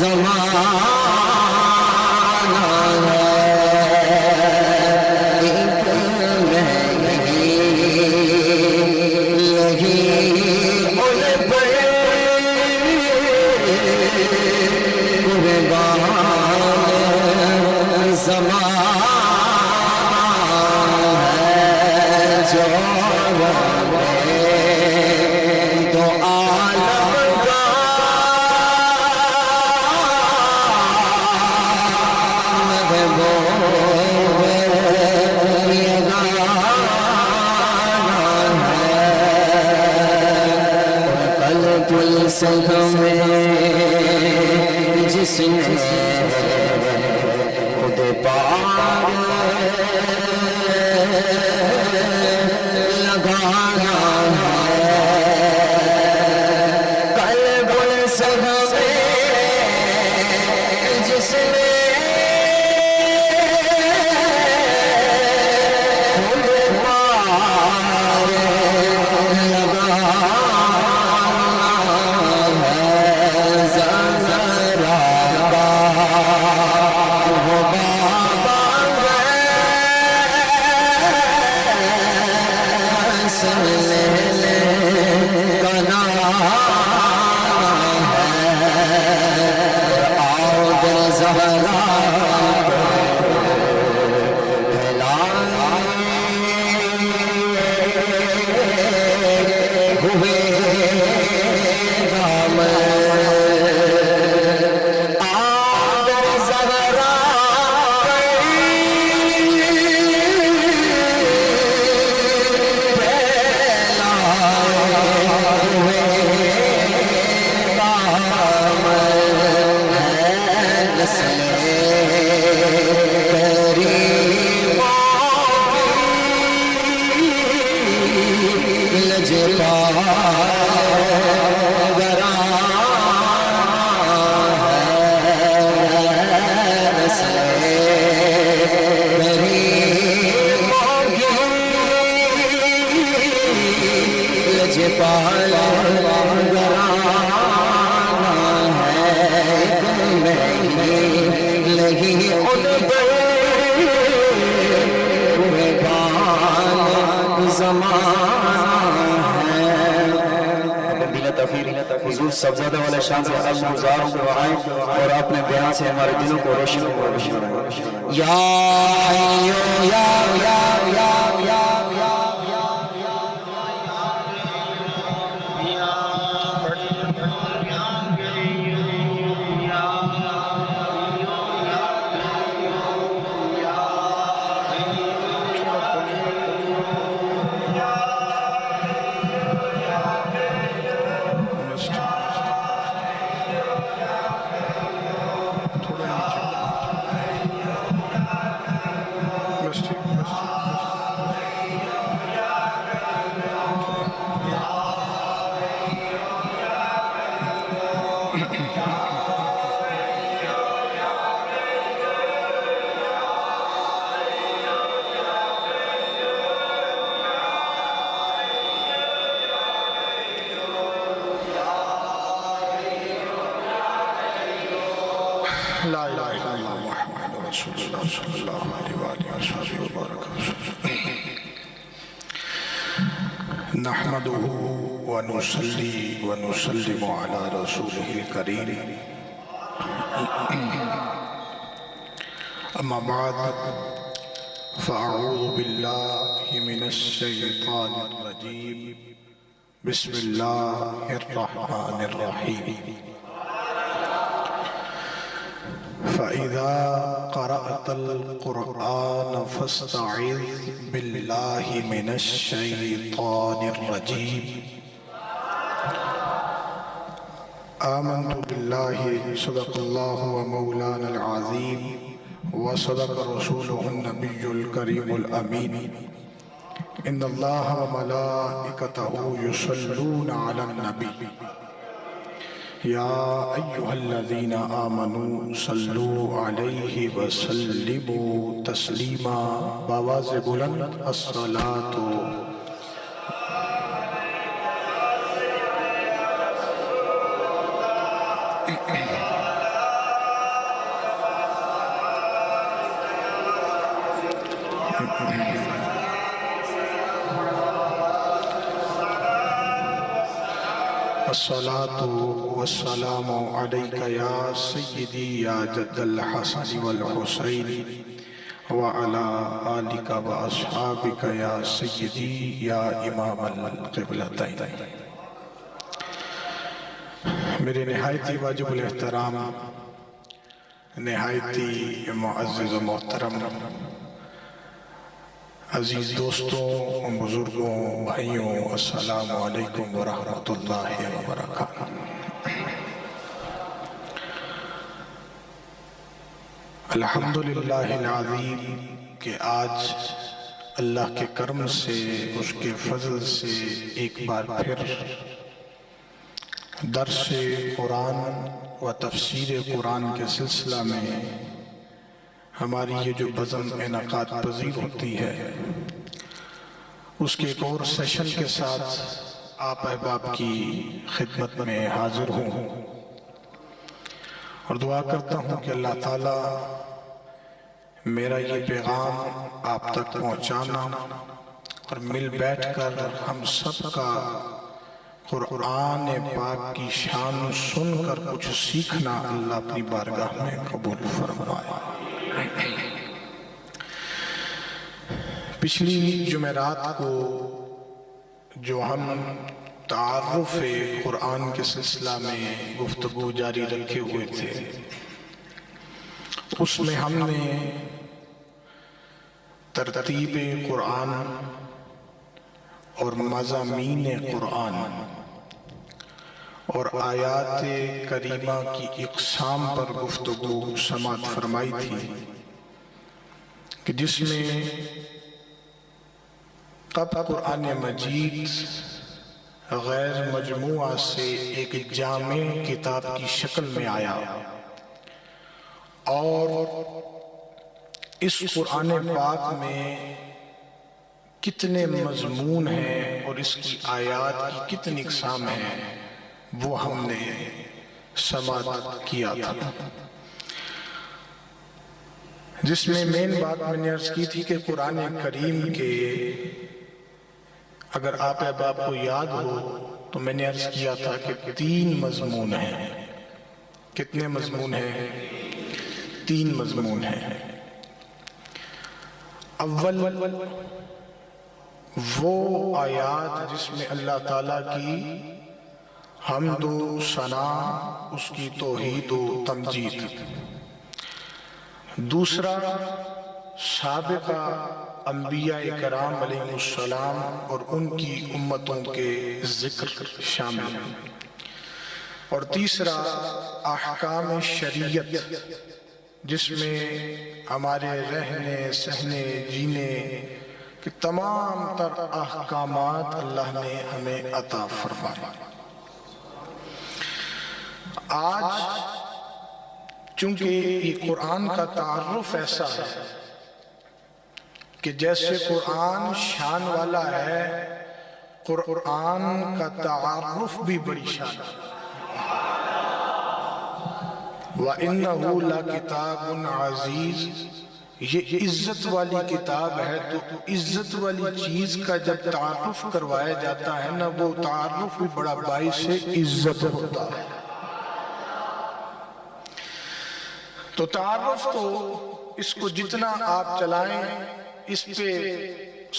زمانہ جس نے خود پار لگانا قلب السحب جس نے خود پار لگانا حضور صاحبزادہ والے شان سے عرض گزار ہوں کہ آئیں اور اپنے بیان سے ہمارے دلوں کو روشن کریں۔ یا حیو یا لا الہ الا اللہ محمد رسول اللہ صلی اللہ علیہ وآلہ وسلم نحمده ونصلي ونسلم على رسوله الكريم اما بعد فاعوذ باللہ من الشیطان الرجیم بسم اللہ الرحمن الرحیم فَإِذَا قَرَأْتَ الْقُرْآنَ فَاسْتَعِذْ بِاللَّهِ مِنَ الشَّيْطَانِ الرَّجِيمِ آمنت بالله صدق الله ومولانا العظيم وصدق رسوله النبي الكريم الأمين إن الله وملائكته يصلون على النبي يا أيها الذين آمنوا صلوا عليه وسلموا تسليما بآواز بلند الصلاة الصلاة والسلام عليك يا سيدي يا جد الحسن والحسين وعلى آلك وأصحابك يا سيدي يا امام القبلتين۔ میرے نہایتی واجب الاحترام، نہایتی معزز و محترم عزیز دوستوں، بزرگوں، بھائیوں، السلام علیکم ورحمۃ اللہ وبرکاتہ۔ الحمدللہ العظیم کہ آج اللہ کے کرم سے، اس کے فضل سے ایک بار پھر درس قرآن و تفسیر قرآن کے سلسلہ میں ہماری یہ جو بزم انعقاد پذیر ہوتی ہے، اس کے ایک اور سیشن کے ساتھ آپ احباب کی خدمت میں حاضر ہوں اور دعا کرتا ہوں کہ اللہ تعالیٰ میرا یہ پیغام آپ تک پہنچانا اور مل بیٹھ کر ہم سب کا قرآن پاک کی شان سن کر کچھ سیکھنا اللہ اپنی بارگاہ میں قبول فرمائے۔ پچھلی جمعرات کو جو ہم تعارف قرآن کے سلسلہ میں گفتگو جاری رکھے ہوئے تھے، اس میں ہم نے ترتیب قرآن اور مضامین قرآن اور آیات کریمہ کی اقسام پر گفتگو سماعت فرمائی تھی کہ جس میں کب قرآن مجید غیر مجموعہ سے ایک جامع کتاب کی شکل میں آیا اور اس قرآن پاک میں کتنے مضمون ہیں اور اس کی آیات کی کتنی اقسام ہیں، وہ ہم نے سماعت کیا تھا، جس میں مین بات میں نے عرض کی تھی کہ قرآن کریم کے اگر آپ احباب کو یاد ہو تو میں نے عرض کیا تھا کہ 3 مضمون ہیں۔ کتنے مضمون ہیں؟ 3 مضمون ہیں۔ اول وہ آیات جس میں اللہ تعالیٰ کی حمد و ثنا، اس کی توحید و تمجید۔ دوسرا سابقہ انبیاء کرام علیہ السلام اور ان کی امتوں کے ذکر شامل، اور تیسرا احکام شریعت جس میں ہمارے رہنے، سہنے، جینے کے تمام تر احکامات اللہ نے ہمیں عطا فرمائے۔ آج چونکہ یہ قرآن کا تعارف ایسا ہے کہ جیسے قرآن شان والا ہے، قرآن کا تعارف بھی بڑی شان ہے۔ وَإِنَّهُ لَكِتَابٌ عَزِيزٌ، یہ عزت والی کتاب ہے، تو عزت والی چیز کا جب تعارف کروایا جاتا ہے نا، وہ تعارف بھی بڑا باعث عزت ہوتا ہے۔ تو تعارف تو اس کو جتنا آپ چلائیں، اس پہ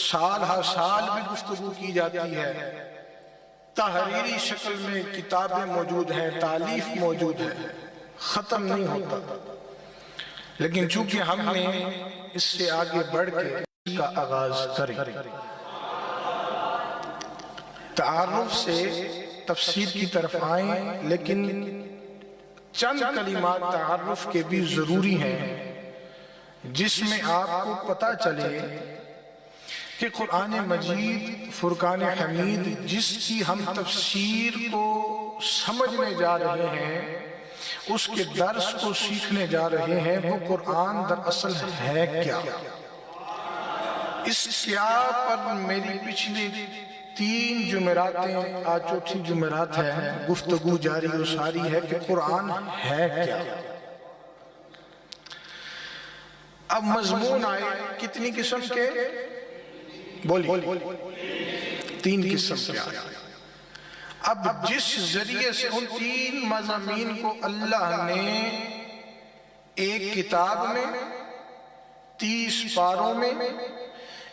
سال ہر سال بھی گفتگو کی جاتی ہے، تحریری شکل میں کتابیں موجود ہیں، تالیف موجود ہے، ختم نہیں ہوتا، لیکن چونکہ ہم نے اس سے آگے بڑھ کے اس کا آغاز کریں۔ تعارف سے تفسیر کی طرف آئیں، لیکن چند کلمات تعارف کے بھی ضروری ہیں، جس میں آپ کو پتہ چلے کہ قرآن مجید فرقان حمید جس کی ہم تفسیر کو سمجھنے جا رہے ہیں، اس کے درس کو سیکھنے جا رہے ہیں، وہ قرآن دراصل ہے کیا؟ اس کیا پر میری پچھلی 3 جمعراتیں، آج چوتھی جمعرات ہے، گفتگو جاری و ساری ہے کہ قرآن ہے کیا؟ اب مضمون آئے کتنی قسم کے؟ بولی 3 قسم کے آئے۔ اب جس ذریعے سے ان 3 مضامین کو اللہ نے ایک کتاب میں 30 پاروں میں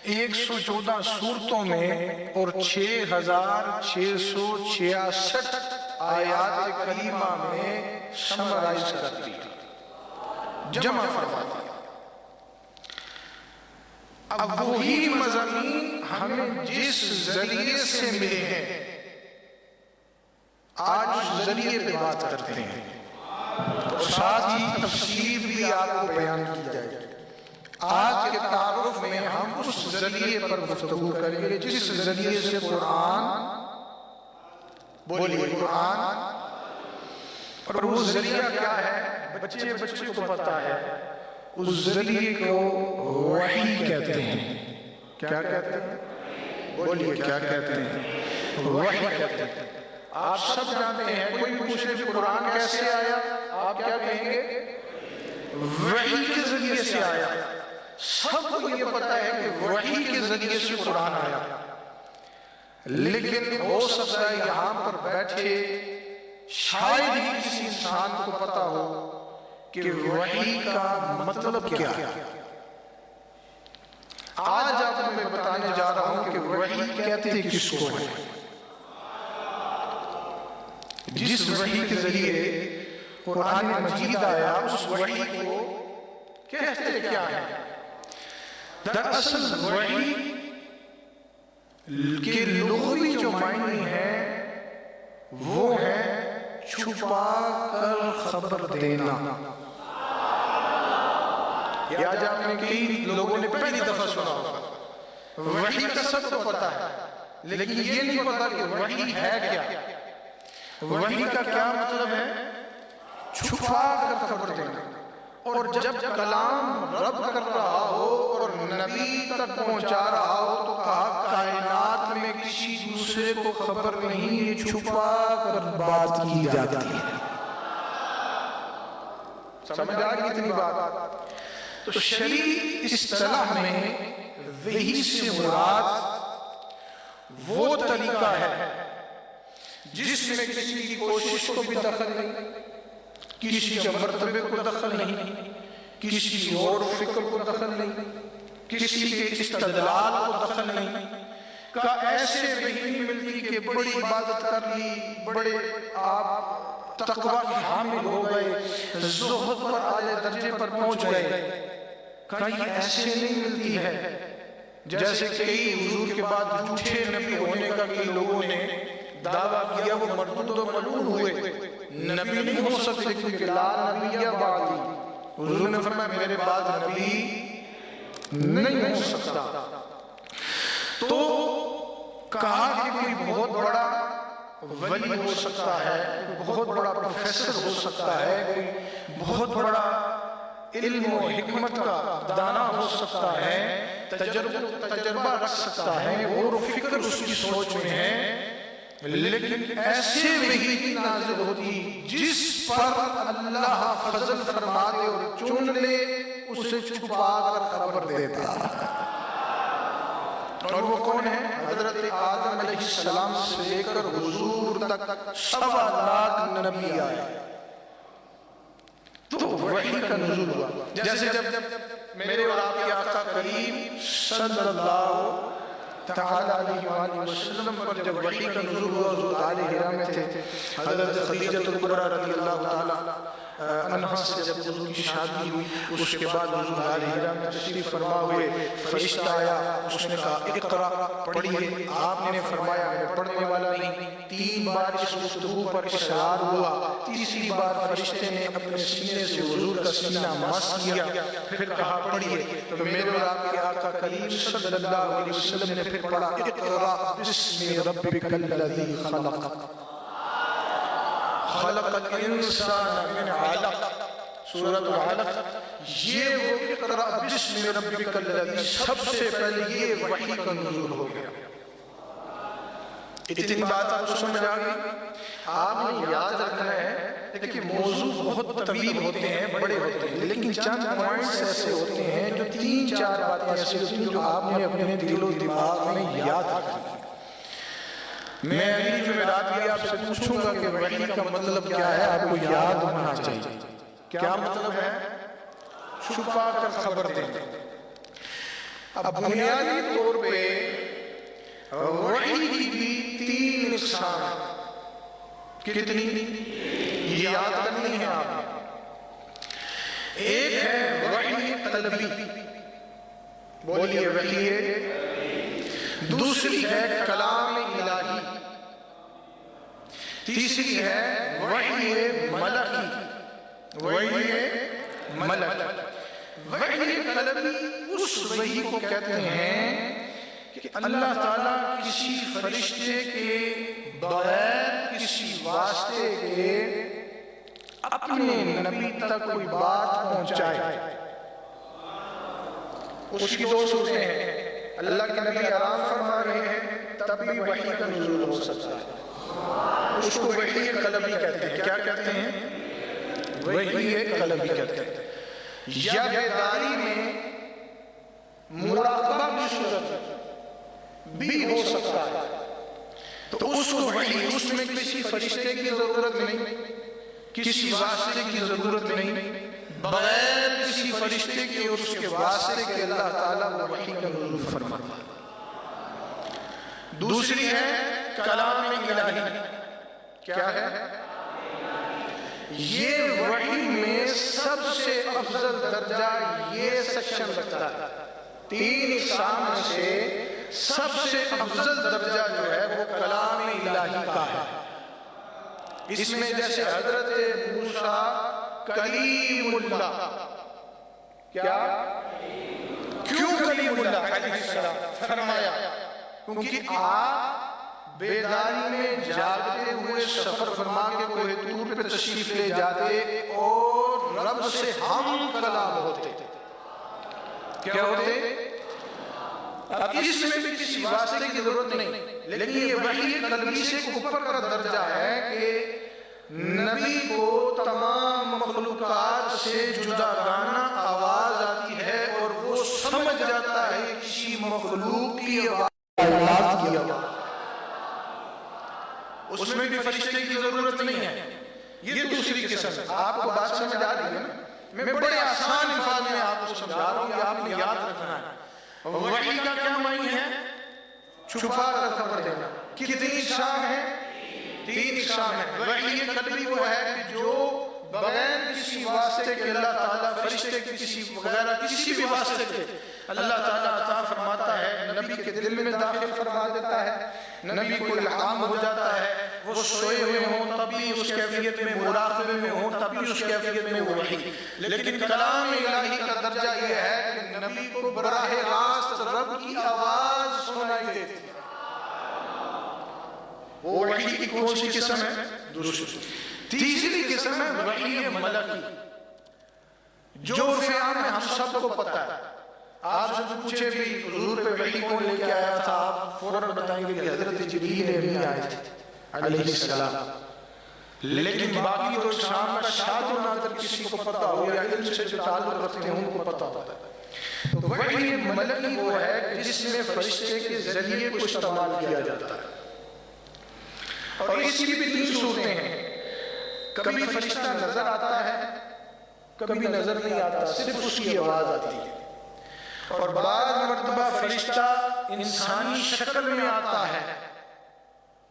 114 سورتوں میں اور 6666 آیات کریمہ میں سمرائز کر دیا، جمع فرما دیا۔ اب وہی مضامین ہمیں جس ذریعے سے ملے ہیں آج اس ذریعے پہ بات کرتے ہیں، اور ساتھ ہی تفسیر بھی آپ کو بیان کی جائے گی۔ آج کے تعارف میں ہم اس ذریعے پر گفتگو کریں گے جس ذریعے سے قرآن، بولیے قرآن، اور وہ ذریعہ کیا ہے بچے کو پتا ہے، اس ذریعے کو وحی کہتے ہیں۔ کیا کہتے ہیں؟ بولیے کیا کہتے ہیں؟ وحی کہتے ہیں۔ آپ سب جانتے ہیں، کوئی پوچھے کہ قرآن کیسے آیا، آپ کیا کہیں گے؟ وحی کے ذریعے سے آیا۔ سب کو یہ پتا ہے کہ وحی کے ذریعے سے قرآن آیا، لیکن ہو سکتا ہے یہاں پر بیٹھے شاید ہی کسی انسان کو پتا ہو کہ وحی کا مطلب کیا ہے۔ آج آپ کو میں بتانے جا رہا ہوں کہ وحی کہتے کس کو ہے۔ جس وحی کے ذریعے قرآن مجید آیا اس وحی کو کہتے کیا ہے؟ دراصل وحی کے لغوی جو معنی ہے وہ ہے چھپا کر خبر دینا۔ یا جب میں کئی لوگوں نے پہلی دفعہ سنا ہوگا، وحی کا سب کو پتا ہے لیکن یہ نہیں پتا کہ وحی ہے کیا۔ وحی کا کیا مطلب ہے؟ چھپا کر خبر دینا۔ اور جب کلام رب کر رہا ہو اور نبی تک پہنچا رہا ہو تو کہا کائنات میں کسی دوسرے کو خبر نہیں، یہ چھپا کر بات کی جاتی ہے۔ سمجھ آ گئی اتنی بات؟ تو شرعی اصطلاح میں وحی سے مراد وہ طریقہ ہے جس میں کسی کی کوشش کو بھی دخل نہیں، کسی کے مرتبے کو دخل نہیں، کسی کی غور و فکر کو دخل نہیں، کسی کے استدلال کو دخل نہیں، کا ایسے وحی نہیں ملتی کہ بڑی عبادت کر لی، بڑے آپ تقوی کے حامل ہو گئے، زہد پر اعلی درجے پر پہنچ گئے، کہیں ایسے نہیں ملتی ہے۔ جیسے کئی حضور کے بعد جھوٹے نبی ہونے کا کئی لوگوں نے دعویٰ کیا، وہ مردود و ملعون ہوئے، نبی نہیں ہو سکتے کیونکہ لا نبی بعدی، حضور نے فرمایا میرے بعد نبی نہیں ہو سکتا۔ تو کہا کہ کوئی بہت بڑا ولی ہو سکتا ہے، بہت بڑا پروفیسر ہو سکتا ہے، کوئی بہت بڑا علم و حکمت کا دانا ہو سکتا ہے، تجربہ رکھ سکتا ہے، غور و فکر اس کی سوچ میں ہے، لیکن ایسے وحی نازل ہوتی جس پر اللہ فضل فرما دے اور چن لے، اسے چھپا کر خبر دیتا۔ اور وہ کون ہے؟ حضرت آدم علیہ السلام سے لے کر حضور تک 1.25 لاکھ نبی آئے، تو وحی کا نزول ہوا۔ جیسے جب میرے اور آپ کے آقا کریم صلی اللہ تعالیٰ علیہ وآلہ وسلم پر جب وحی کا نزول ہوا، حضور غار حرا میں تھے، حضرت خدیجہ الکبریٰ رضی اللہ تعالیٰ عنہا سے جب حضور کی شادی ہوئی، اس کے بعد حضور غار حرا میں تشریف فرما ہوئے، فرشتہ آیا، اس نے کہا اقرا پڑھیے، آپ نے فرمایا میں پڑھنے والا نہیں۔ 3 بار اس گفتگو پر اصرار ہوا، تیسری بار فرشتے نے اپنے سینے سے حضور کا سینہ مس کیا، پھر کہا پڑھیے، تو میرے اور آپ کے آقا کریم صلی اللہ علیہ وسلم نے پھر پڑھا اقرا بسم ربک الذی خلق، خلق الانسان من علق، سورۃ العلق۔ یہ وہ اقرا بسم ربک الذی، سب سے پہلے یہ وحی کا نزول ہو گیا۔ اتنی بات آپ کو سمجھ آ گئی؟ آپ نے یاد رکھنا ہے کہ موضوع بہت طویل ہوتے ہیں، بڑے ہوتے ہیں، لیکن چند پوائنٹس ایسے ہوتے ہیں جو 3-4 باتیں ایسی ہوتی ہیں جو آپ نے اپنے دل و دماغ میں یاد رکھنی ہے۔ میں اگلی جمعرات بھی آپ سے پوچھوں گا کہ وحی کا مطلب کیا ہے، آپ کو یاد ہونا چاہیے. کیا مطلب ہے؟ چھپا کر خبر دینا. اب بنیادی طور پہ وحی کی بھی 3 اقسام ہیں. کتنی؟ یہ یاد کرنی ہے آپ نے. ایک ہے وحی قلبی، بولیے وحی. دوسری ہے کلام الہی. تیسری ہے وحی ملکی. وحی ملک. وحی قلبی اس وحی کو کہتے ہیں کہ اللہ تعالیٰ کسی فرشتے کے بغیر کسی واسطے کے اپنے نبی تک کوئی بات پہنچائے. اس کی 2 صورتیں ہیں. اللہ کے نبی آرام فرما رہے ہیں تب بھی وحی کا نزول ہو سکتا ہے. اس کو وحی قلبی کہتے ہیں. کیا کہتے ہیں؟ وحی قلبی کہتے ہیں. یا بیداری میں مراقبہ کی صورت بھی ہو سکتا ہے تو اس کو وحی، اس میں کسی فرشتے کی ضرورت نہیں، کسی واسطے کی ضرورت نہیں، بغیر کسی فرشتے کے اور اس کے واسطے کے اللہ تعالیٰ وہ وحی کا نزول فرماتا ہے. دوسری ہے کلام الہی. کیا ہے؟ یہ وحی میں سب سے افضل درجہ یہ سیکشن رکھتا ہے. 3 اقسام میں سے سب سے افضل درجہ جو ہے وہ کلام الہی کا ہے. اس میں جیسے حضرت موسیٰ کلیم اللہ. کیا؟ کیوں کلیم اللہ علیہ السلام فرمایا؟ کیونکہ آپ بیداری میں جاگتے ہوئے سفر فرما کے کوہ طور پہ تشریف لے جاتے اور رب سے ہم کلام ہوتے. کیا ہوتے؟ اب اس میں بھی کسی واسطے کی ضرورت نہیں، لیکن یہ وحی قلبی سے اوپر کا درجہ ہے کہ نبی کو تمام مخلوقات سے جداگانہ آواز آتی ہے اور وہ سمجھ جاتا ہے کسی مخلوق کی آواز کی آواز. اس میں بھی فرشتے کی ضرورت نہیں ہے. یہ دوسری قسم ہے. آپ کو بات سمجھ آ رہی ہے نا؟ میں بڑے آسان الفاظ میں آپ کو سمجھا رہا ہوں کہ آپ نے یاد رکھنا ہے. وحی کا کیا معنی ہے؟ چھپا کر خبر دینا. کتنی اقسام ہے؟ 3 اقسام ہے. وحی قلبی وہ ہے کہ جو بغیر کسی واسطے کے اللہ تعالیٰ فرشتے کے کسی وغیرہ کسی بھی واسطے کے اللہ تعالیٰ عطا فرماتا ہے، نبی کے دل میں داخل فرما دیتا ہے، نبی کو الہام ہو جاتا ہے. وہ سوئے ہوئے ہوں تب بھی اس کیفیت میں، مراقبے میں ہوں تب بھی اس کیفیت میں وحی. لیکن کلام الہی کا درجہ یہ ہے کہ نبی کو براہ راست رب کی آواز سنائی دیتی. وہ وحی کی کون سی قسم ہے؟ دوسری. تیسری قسم ہے وحی ملکی، جو فعام میں ہم سب کو پتہ ہے. آپ سے پوچھے بھی حضور پہ وحی کون لے کے آیا تھا، آپ فوراً بتائیں گے کہ حضرت جبریل امین آئے تھے علیہ السلام. لیکن باقی جو شام کا شاد و نادر کسی کو پتہ ہو یا علم سے جو تعلق رکھتے ہیں ان کو پتہ ہوتا ہے. تو وحی ملکی وہ ہے جس میں فرشتے کے ذریعے کو استعمال کیا جاتا ہے. اور اس کی بھی 3 صورتیں ہیں. کبھی فرشتہ نظر آتا ہے، کبھی نظر نہیں آتا، صرف اس کی آواز آتی ہے. اور بعض مرتبہ فرشتہ انسانی شکل میں آتا ہے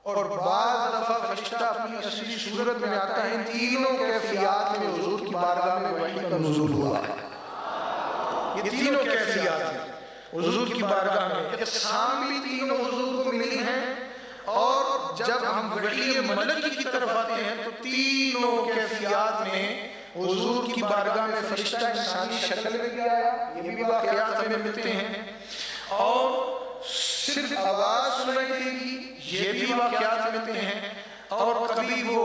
اور بعض دفعہ فرشتہ اپنی اصلی صورت میں آتا ہے. ان تینوں کیفیات میں حضور کی بارگاہ میں وحی کا نزول ہوا ہے. یہ تینوں کیفیات ہیں حضور کی بارگاہ میں. اقسام بھی تینوں حضور کو ملی ہیں اور جب ہم وحی ملکی کی طرف آتے ہیں تو تینوں کیفیات میں حضور کی بارگاہ میں فرشتہ انسانی شکل میں بھی آیا، یہ بھی واقعات ہمیں ملتے ہیں، اور صرف آواز سنائی دے گی، یہ بھی واقعات ملتے ہیں، اور کبھی وہ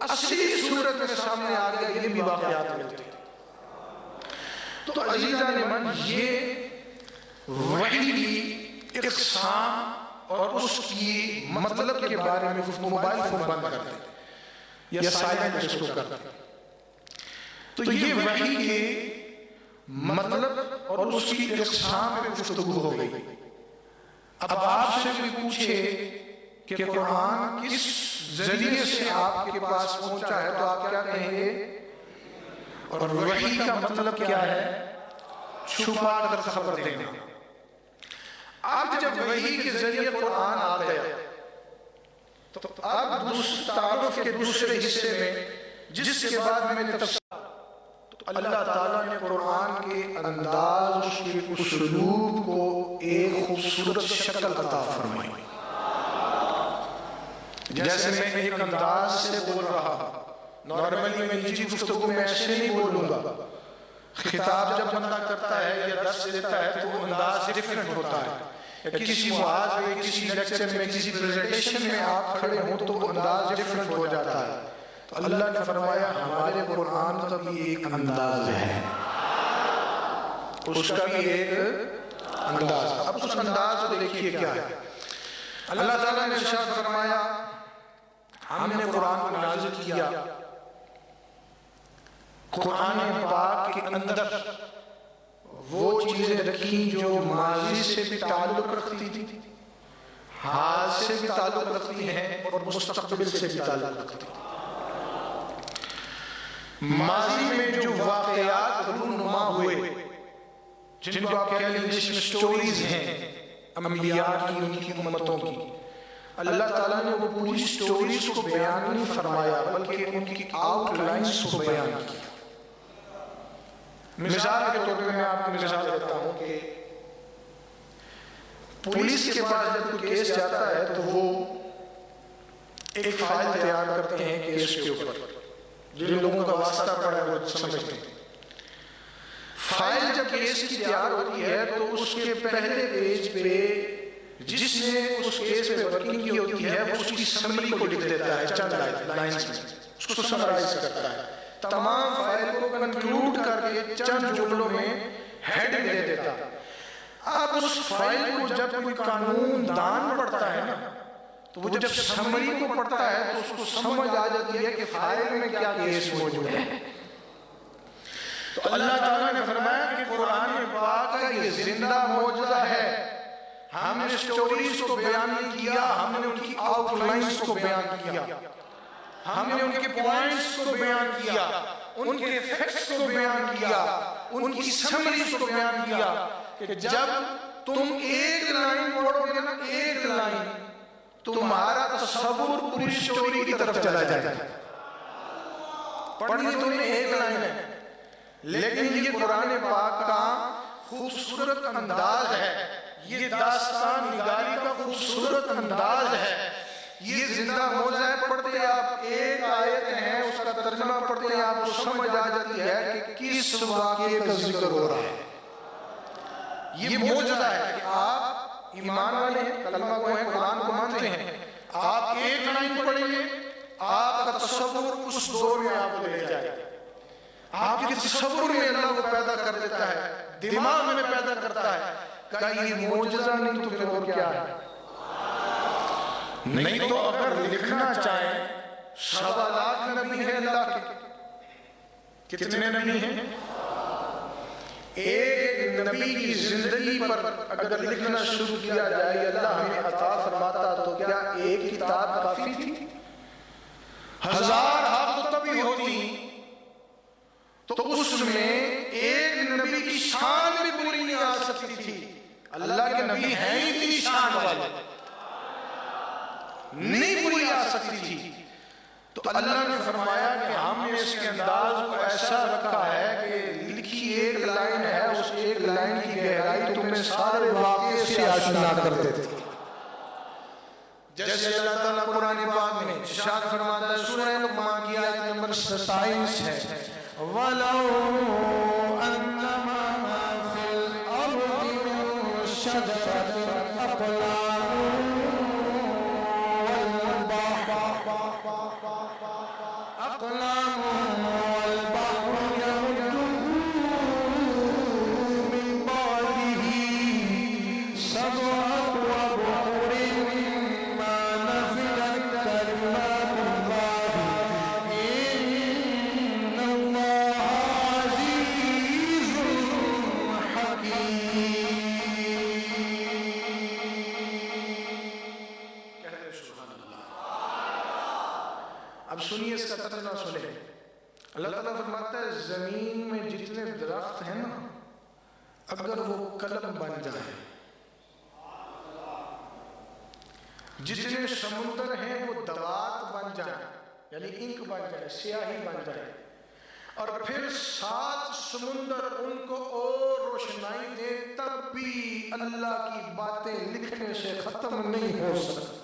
اصلی صورت میں سامنے آ گیا، یہ بھی واقعات ملتے ہیں. تو عزیزان من، یہ وحی کی اقسام اور اس کی مطلب کے بارے میں موبائل فون بند کر دیں یا سائلنٹ اس کو کر دیں. تو یہ وحی کے مطلب اور اس کی اقسام میں گفتگو ہو گئی. اب آپ سے بھی پوچھے کہ قرآن کس ذریعے سے آپ کے پاس پہنچا ہے تو آپ کیا کہیں گے؟ اور وحی کا مطلب کیا ہے؟ چھپا کر خبر دینا۔ اب جب وحی کے ذریعے قرآن آ گیا تو اب تعارف کے دوسرے حصے میں جس کے بعد میں نے تفسیر، تو اللہ تعالیٰ نے قرآن کے انداز، اس کے اسلوب کو ایک خوبصورت شکل عطا فرمائی۔ جیسے میں ایک انداز سے بول رہا، نارملی میں نجی گفتگو میں ایسے نہیں بولوں گا، خطاب جب بندہ کرتا ہے یا درس دیتا ہے تو انداز ڈیفرنٹ ہوتا ہے، یا کسی موعظ میں، کسی لیکچر میں، کسی پریزنٹیشن میں آپ کھڑے ہوں تو انداز ڈیفرنٹ ہو جاتا ہے۔ تو اللہ نے فرمایا ہمارے قرآن کا بھی ایک انداز ہے، اس کا بھی ایک انداز۔ اب اس انداز کو دیکھیے کیا ہے۔ اللہ تعالیٰ نے ارشاد فرمایا ہم نے قرآن کو نازل کیا، قرآن پاک کے اندر وہ چیزیں رکھی جو ماضی سے بھی تعلق رکھتی تھی، حال سے بھی تعلق رکھتی ہیں اور مستقبل سے بھی تعلق رکھتی ہیں۔ ماضی میں جو واقعات رونما ہوئے، جن کو آپ کہہ لیں انگلش میں سٹوریز ہیں انبیاء کی، ان کی امتوں کی، اللہ تعالیٰ نے وہ پوری سٹوریز کو بیان نہیں فرمایا بلکہ ان کی آؤٹ لائنز کو بیان کیا۔ مثال کے طور پہ میں آپ کو مثال دیتا ہوں کہ پولیس کے پاس جب کوئی کیس جاتا ہے تو وہ ایک فائل تیار کرتے ہیں کیس کے اوپر، جن لوگوں کا واسطہ پڑا ہے وہ سمجھتے ہیں۔ فائل جب کیس کی تیار ہوتی ہے تو اس کے پہلے پیج پہ جس نے اس کیس پہ ورکنگ کی ہوتی ہے وہ اس کی سمری کو لکھ دیتا ہے چند لائنز میں، اس کو سمرائز کرتا ہے، تمام فائل کو کنکلوڈ کر کے چند جملوں میں ہیڈنگ دے دیتا۔ اب اس فائل کو جب کوئی قانون دان پڑھتا ہے نا تو وہ جب سمری کو پڑھتا ہے تو اس کو سمجھ آ جاتی ہے کہ فائل میں کیا کیس موجود ہے۔ تو اللہ تعالیٰ نے فرمایا کہ قرآن پاک کا یہ زندہ معجزہ ہے، ہم نے سٹوریز کو بیان نہیں کیا، ہم نے ان کی آؤٹ لائنز کو بیان کیا، ہم نے ان کے پوائنٹس کو بیان کیا، ان کے فیکٹس کو بیان کیا، ان کی سمریز کو بیان کیا کہ جب تم ایک لائن پڑھو گے نا، ایک لائن، تمہارا تصور پوری سٹوری کی طرف چلا جائے گا۔ پڑھنی تم نے ایک لائن ہے، لیکن یہ قرآن پاک کا خوبصورت انداز ہے، یہ داستان نگاری کا خوبصورت انداز ہے، یہ زندہ معجزہ ہے۔ پڑھتے آپ ایک آیت ہے، اس کا ترجمہ پڑھتے ہیں آپ کو سمجھ آ جاتی ہے کہ کس واقعے کا ذکر ہو رہا ہے۔ یہ معجزہ ہے کہ آپ ایمان والے ہیں، کلمہ کو ہیں، قرآن کو مانتے ہیں، آپ ایک لائن پڑھیں گے، آپ کا تصور اس دور میں آپ کو لے جائے، آپ کے تصور میں اللہ کو پیدا کر دیتا ہے، دماغ میں پیدا کرتا ہے۔ کہا یہ معجزہ نہیں تو پھر اور کیا ہے؟ نہیں تو اگر لکھنا چاہیں 1.25 لاکھ نبی ہیں اللہ کے، کتنے نبی ہیں؟ ایک نبی کی زندگی پر اگر لکھنا شروع کیا جائے، اللہ ہمیں عطا فرماتا تو کیا ایک کتاب کافی تھی؟ 1000 ہاتھ تبھی ہوتی تو اس میں ایک نبی کی شان بھی پوری نہیں آ سکتی تھی۔ اللہ کے نبی ہیں ہی اتنی شان والے، نہیں پوری آ سکتی تھی۔ تو اللہ نے فرمایا کہ ہم نے اس کے انداز کو ایسا رکھا ہے کہ لکھی ایک لائن ہے، اس ایک لائن کی گہرائی تمہیں سارے واقعے سے آشنا کر دیتے۔ جیسے اللہ تعالیٰ قرآن پاک میں ارشاد فرماتا ہے، سورہ لقمان کی آیت نمبر 27 ہے، وَلَوْ أَنَّمَا فِي الْأَرْضِ مِن شَجَرَةٍ أَقْلَامٌ اب سنیے اس کا ترجمہ سنیں. اللہ تعالیٰ فرماتا ہے زمین میں جتنے درخت ہیں نا اگر وہ قلم بن جائے، جتنے سمندر ہیں وہ دوات بن جائیں یعنی انک بن جائے، سیاہی بن جائے، اور پھر 7 سمندر ان کو اور روشنائی دے، تب بھی اللہ کی باتیں لکھنے سے ختم نہیں ہو سکتی.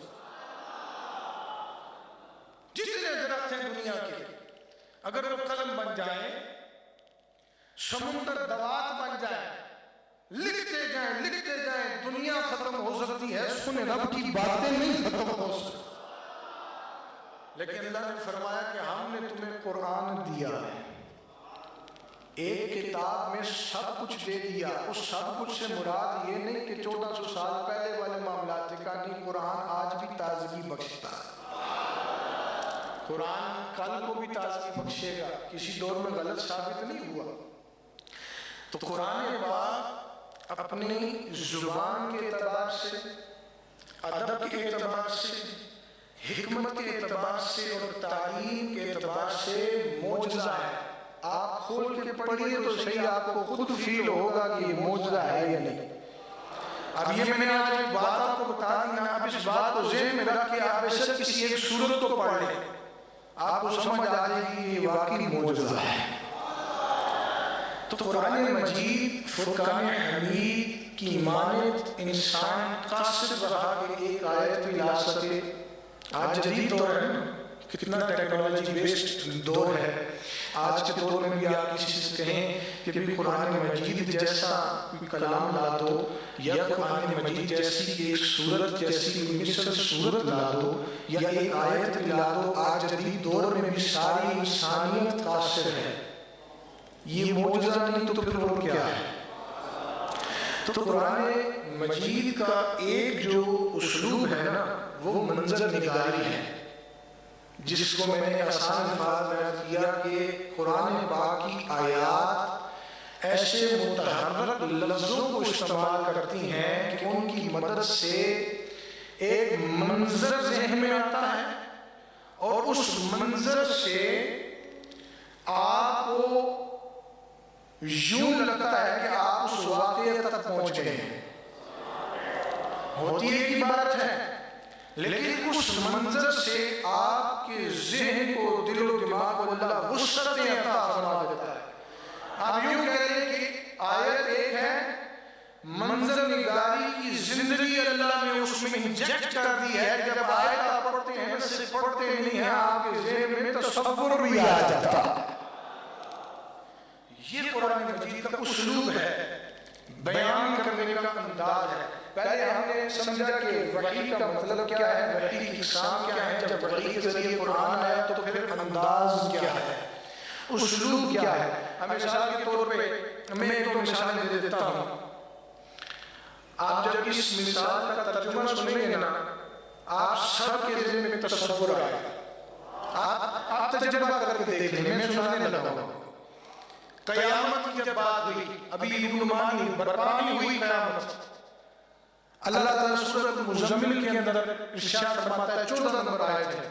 جتنے درخت ہیں دنیا کے اگر وہ قلم بن جائے، سمندر دوات بن جائے، لکھتے جائیں، دنیا ختم ہو سکتی ہے، سنے رب کی باتیں نہیں ختم ہو سکتی. لیکن اللہ نے فرمایا کہ ہم نے تمہیں قرآن دیا ہے، ایک کتاب میں سب کچھ دے دیا. اس سب کچھ سے مراد یہ نہیں کہ 1400 سال پہلے والے معاملات کا نہیں، قرآن آج بھی تازگی بخشتا ہے. قرآن کل کو بھی تازگی بخشے گا، کسی دور میں غلط ثابت نہیں ہوا. تو قرآن پاک اپنی زبان کے اعتبار سے، ادب کے اعتبار سے، حکمت کے اعتبار سے اور تعلیم کے اعتبار سے معجزہ ہے. آپ کھول کے پڑھیے تو صحیح آپ کو خود فیل ہوگا کہ یہ معجزہ ہے یا نہیں. اب یہ میں نے آج ایک بات آپ کو بتا دی نا، اب اس بات کو ذہن میں رکھ کے آپ ایسے کسی ایک سورت کو پڑھ لیں، آپ کو سمجھ آ جائے گی یہ واقعی معجزہ ہے. تو قرآن مجید فرقان حمید کی مانند انسان قاصد رہا کہ ایک آیت بھی لا سکے. آج جدید دور ہے، کتنا ٹیکنالوجی بیسڈ دور ہے. آج کے دور میں بھی آپ کسی سے کہیں کہ بھی قرآن مجید جیسا کلام لا دو یا قرآن مجید جیسی ایک سورت، جیسی مثل سورت لا دو یا ایک آیت لا دو، آج جدید دور میں بھی ساری انسانیت قاصر ہے. یہ معجزہ نہیں تو پھر وہ کیا ہے؟ تو قرآن مجید کا ایک جو اسلوب ہے نا وہ منظر نگاری ہے، جس کو میں نے آسان الفاظ میں کیا کہ قرآن پاک کی آیات ایسے متحرک لفظوں کو استعمال کرتی ہیں کہ ان کی مدد سے ایک منظر ذہن میں آتا ہے اور اس منظر سے آپ کو یوں لگتا ہے کہ آپ اس واقعے تک پہنچ گئے ہیں. ہوتی ایک ہی بات ہے لیکن اس منظر سے آپ کے ذہن کو، دل و دماغ کو اللہ وسعتیں عطا فرما دیتا ہے. آپ یوں کہہ رہے ہیں کہ آیت ایک ہے، منظر نگاری کی زندگی اللہ نے اس میں انجیکٹ کر دی ہے. جب آیت آپ پڑھتے ہیں صرف پڑھتے نہیں ہیں، آپ کے ذہن میں تصور بھی آ جاتا ہے. یہ قرآن مجید کا اسلوب ہے، بیان کرنے کا انداز ہے. پہلے ہم نے سمجھا کہ وحی کا مطلب کیا ہے، وحی کی اقسام کیا ہے. جب وحی کے ذریعے قرآن ہے تو پھر انداز کیا ہے، اسلوب کیا ہے. مثال کے طور پہ میں ایک دو مثالیں دے دیتا ہوں. آپ جب اس مثال کا ترجمہ سنیں گے نا، آپ سب کے ذہن میں تصور آئے گا. آپ تجربہ کر کے دیکھ لیں، میں سنانے لگا ہوں. قیامت کی جب بات ہوئی، ابھی رونمانی برپانی ہوئی قیامت، اللہ تعالیٰ سورۃ مزمل کے اندر ارشاد فرماتا ہے، 14 نمبر آیت ہے.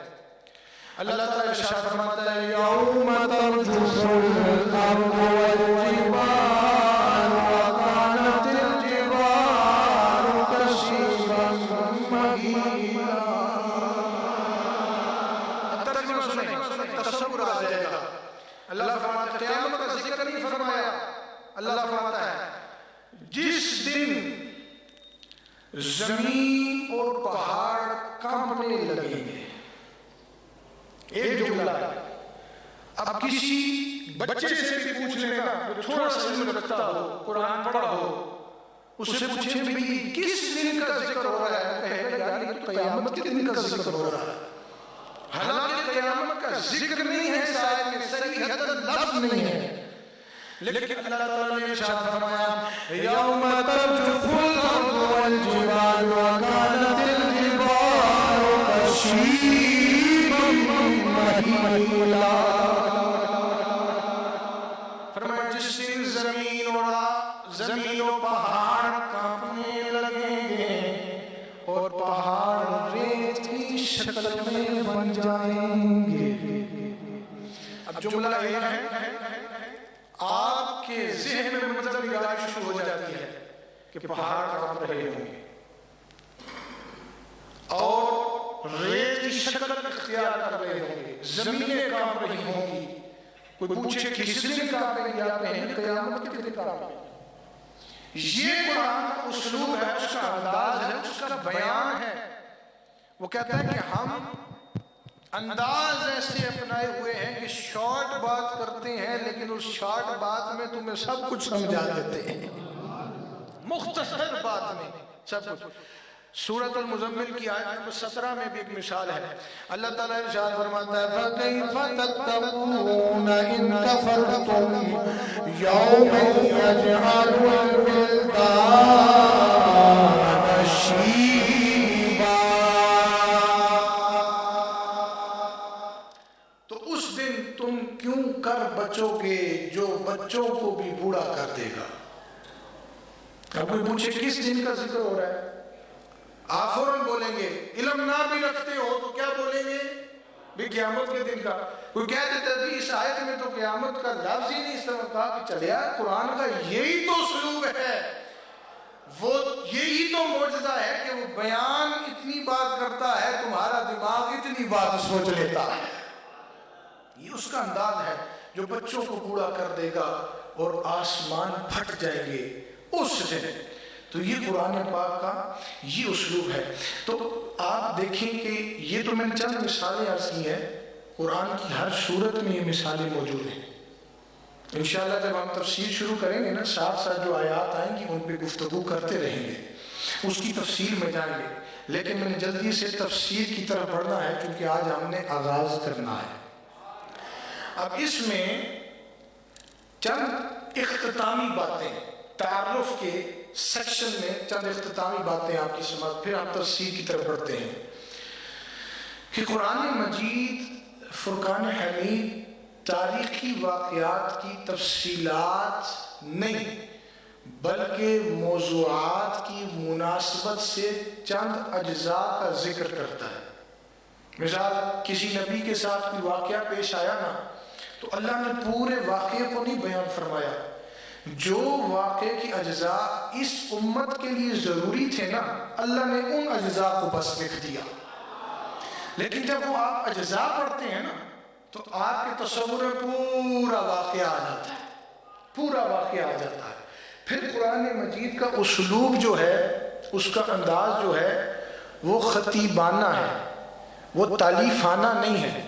اللہ تعالیٰ ارشاد فرماتا ہے یوم ترجف الارض والجبال وکانت الجبال کثیبا مہیلا. ترجمہ سنیں، تصور آ جائے گا. اللہ فرماتا ہے، قیامت کا ذکر نہیں فرمایا. اللہ فرماتا ہے جس دن زمین اور پہاڑ کانپنے لگیں گے. ایک جملہ ہے. اب کسی بچے سے بھی پوچھ لینا جو تھوڑا سا علم رکھتا ہو، قرآن پڑھا ہو، اس سے پوچھیں بھی کس دن کا ذکر ہو رہا ہے، کہے گا یار یہ تو قیامت کے دن کا ذکر ہو رہا ہے. حالانکہ قیامت کا ذکر نہیں ہے، شاید میں صحیح لفظ نہیں ہے، لیکن اللہ تعالیٰ نے ارشاد فرمایا یوم ترجف الارض والجبال وکانت الجبال کثیبا مہیلا. فرمایا جس دن زمین و پہاڑ کانپنے لگیں گے اور پہاڑ ریت کی شکل مسلمے بن جائیں گے۔ اب جملہ یہ ہے، آپ کے ذہن میں منظر نگاری شروع ہو جاتی ہے کہ پہاڑ کانپ رہے ہوں گے اور ریت کی شکل اختیار کر رہے ہوں گے، زمینیں کانپ رہی ہوں گی۔ کوئی پوچھے کس دن کانپیں گے؟ آپ کہیں قیامت کے دن کانپیں گے۔ یہ قرآن کا اسلوب ہے، اس کا انداز ہے، اس کا بیان ہے۔ وہ کہتا ہے کہ ہم انداز ایسے اپنائے ہوئے ہیں کہ شارٹ بات کرتے ہیں، لیکن اس شارٹ بات میں تمہیں سب کچھ سمجھا دیتے ہیں، مختصر بات میں سب کچھ۔ سورۃ المزمل کی آیت نمبر 17 میں بھی ایک مثال ہے۔ اللہ تعالیٰ ارشاد فرماتا ہے فَكَيْفَ تَتَّقُونَ إِن كَفَرْتُمْ يَوْمًا يَجْعَلُ الْوِلْدَانَ شِيبًا۔ تو اس دن تم کیوں کر بچو گے جو بچوں کو بھی بوڑھا کر دے گا۔ اب کوئی پوچھے کس دن کا ذکر ہو رہا ہے؟ آپ فوراً بولیں گے، علم نہ بھی رکھتے ہو تو کیا بولیں گے؟ بھی قیامت کے دن کا۔ کوئی کہہ دیتا ہے اس آیت میں تو قیامت کا لفظ ہی نہیں استعمال، کہا کہ چلے یار قرآن کا یہی تو اسلوب ہے، وہ یہی تو معجزہ ہے کہ وہ بیان اتنی بات کرتا ہے، تمہارا دماغ اتنی بات سوچ لیتا ہے۔ یہ اس کا انداز ہے جو بچوں کو بوڑھا کر دے گا اور آسمان پھٹ جائیں گے اس دن۔ تو یہ قرآن پاک کا یہ اسلوب ہے۔ تو آپ دیکھیں کہ یہ تو میں نے چند مثالیں عرض کی ہیں، قرآن کی ہر صورت میں یہ مثالیں موجود ہیں۔ انشاءاللہ جب ہم تفسیر شروع کریں گے نا، ساتھ ساتھ جو آیات آئیں گی ان پہ گفتگو کرتے رہیں گے، اس کی تفسیر میں جائیں گے، لیکن میں نے جلدی سے تفسیر کی طرف بڑھنا ہے کیونکہ آج ہم نے آغاز کرنا ہے۔ اب اس میں چند اختتامی باتیں، تعارف کے سیکشن میں چند اختتامی باتیں آپ کی سمجھ، پھر ہم تفسیر کی طرف بڑھتے ہیں کہ قرآن مجید فرقان حمید تاریخی واقعات کی تفصیلات نہیں بلکہ موضوعات کی مناسبت سے چند اجزاء کا ذکر کرتا ہے۔ مثال کسی نبی کے ساتھ کوئی واقعہ پیش آیا نا، تو اللہ نے پورے واقعے کو نہیں بیان فرمایا، جو واقعے کی اجزاء اس امت کے لیے ضروری تھے نا، اللہ نے ان اجزاء کو بس لکھ دیا۔ لیکن جب وہ آپ اجزاء پڑھتے ہیں نا تو آپ کے تصور میں پورا واقعہ آ جاتا ہے، پورا واقعہ آ جاتا ہے۔ پھر قرآن مجید کا اسلوب جو ہے، اس کا انداز جو ہے وہ خطیبانہ ہے، وہ تالیفانہ نہیں ہے۔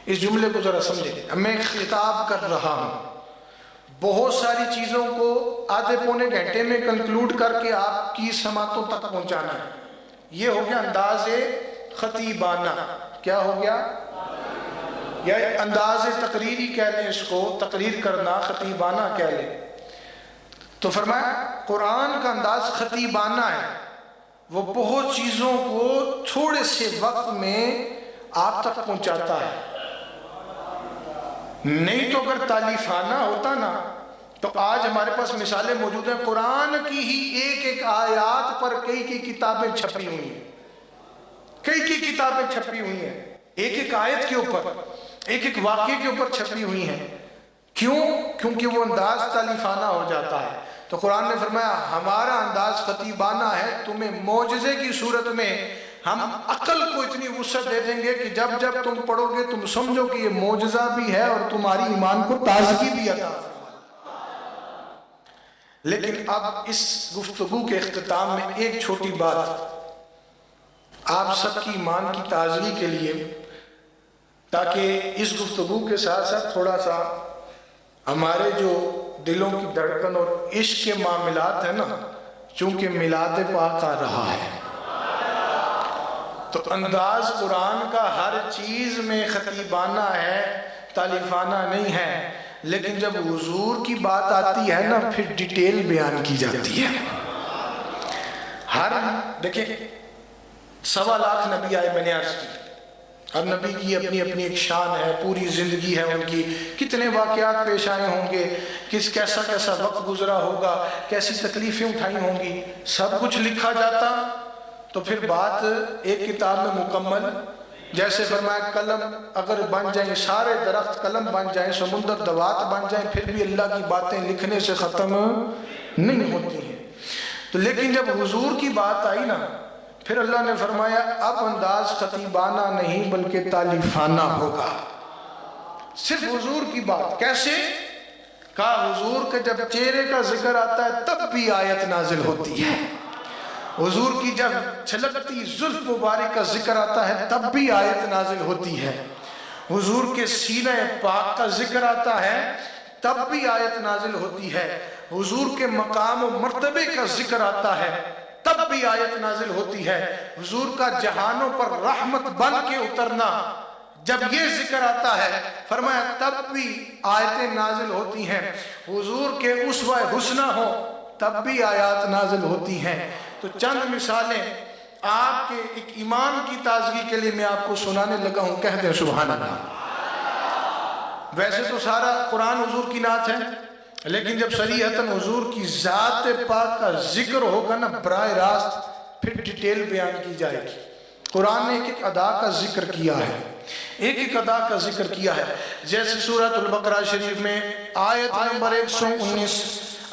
اس جملے کو ذرا سمجھیں، میں خطاب کر رہا ہوں، بہت ساری چیزوں کو آدھے پونے گھنٹے میں کنکلوڈ کر کے آپ کی سماعتوں تک پہنچانا ہے، یہ ہو گیا انداز خطیبانہ۔ کیا ہو گیا؟ یا انداز تقریری کہہ لیں اس کو، تقریر کرنا خطیبانہ کہہ لیں۔ تو فرمایا قرآن کا انداز خطیبانہ ہے، وہ بہت چیزوں کو تھوڑے سے وقت میں آپ تک پہنچاتا ہے۔ نہیں تو اگر تالیفانہ ہوتا نا تو آج ہمارے پاس مثالیں موجود ہیں، قرآن کی ہی ایک ایک آیات پر کئی کتابیں چھپی ہوئی ہیں، کئی کتابیں چھپی ہوئی ہیں، ایک ایک آیت کے اوپر، ایک ایک واقعے کے اوپر چھپی ہوئی ہیں۔ کیوں؟ کیونکہ وہ انداز تالیفانہ ہو جاتا ہے۔ تو قرآن نے فرمایا ہمارا انداز خطیبانہ ہے، تمہیں معجزے کی صورت میں ہم عقل کو اتنی وسعت دے دیں گے کہ جب جب تم پڑھو گے تم سمجھو کہ یہ معجزہ بھی ہے اور تمہاری ایمان کو تازگی بھی عطا فرمائے۔ لیکن اب اس گفتگو کے اختتام میں ایک چھوٹی بات آپ سب کی ایمان کی تازگی کے لیے، تاکہ اس گفتگو کے ساتھ ساتھ تھوڑا سا ہمارے جو دلوں کی دھڑکن اور عشق کے معاملات ہیں نا، چونکہ میلاد پاک آ رہا ہے تو انداز قرآن کا ہر چیز میں خطیبانہ ہے، تالیفانہ نہیں ہے، لیکن جب حضور کی بات آتی ہے نا پھر ڈیٹیل بیان کی جاتی ہے۔ ہر دیکھیں 1.25 لاکھ نبی آئے، میں نے عرض کی، ہر نبی کی اپنی اپنی ایک شان ہے، پوری زندگی ہے ان کی، کتنے واقعات پیش آئے ہوں گے، کیسا وقت گزرا ہوگا، کیسی تکلیفیں اٹھائی ہوں گی، سب کچھ لکھا جاتا تو پھر بات ایک کتاب میں مکمل، جیسے فرمایا قلم اگر بن جائیں، سارے درخت قلم بن جائیں، سمندر دوات بن جائیں، پھر بھی اللہ کی باتیں لکھنے سے ختم نہیں ہوتی ہیں۔ تو لیکن جب حضور کی بات آئی نا، پھر اللہ نے فرمایا اب انداز خطیبانہ نہیں بلکہ تالیفانہ ہوگا۔ صرف حضور کی بات کیسے؟ کہا حضور کے جب چہرے کا ذکر آتا ہے تب بھی آیت نازل ہوتی ہے، حضور کی جب چھلکتی زلف مبارک کا ذکر آتا ہے تب بھی آیت نازل ہوتی ہے، حضور کے سینہ پاک کا ذکر آتا ہے تب بھی آیت نازل ہوتی ہے، حضور کے مقام و مرتبے کا ذکر آتا ہے تب بھی آیت نازل ہوتی ہے، حضور کا جہانوں پر رحمت بن کے اترنا جب یہ ذکر آتا ہے فرمایا تب بھی آیتیں نازل ہوتی ہیں، حضور کے اسوہ حسنہ ہو تب بھی آیات نازل ہوتی ہیں۔ تو چند مثالیں آپ کے ایک ایمان کی تازگی کے لیے میں آپ کو سنانے لگا ہوں، کہہ دیں سبحان اللہ۔ ویسے تو سارا قرآن حضور کی نعت ہے، لیکن جب صریحتاً حضور کی ذات پاک کا ذکر ہوگا نا براہ راست، پھر ڈیٹیل بیان کی جائے گی۔ قرآن نے ایک ایک ادا کا ذکر کیا ہے، ایک ایک ادا کا ذکر کیا ہے، جیسے سورۃ البقرہ شریف میں آیت نمبر 119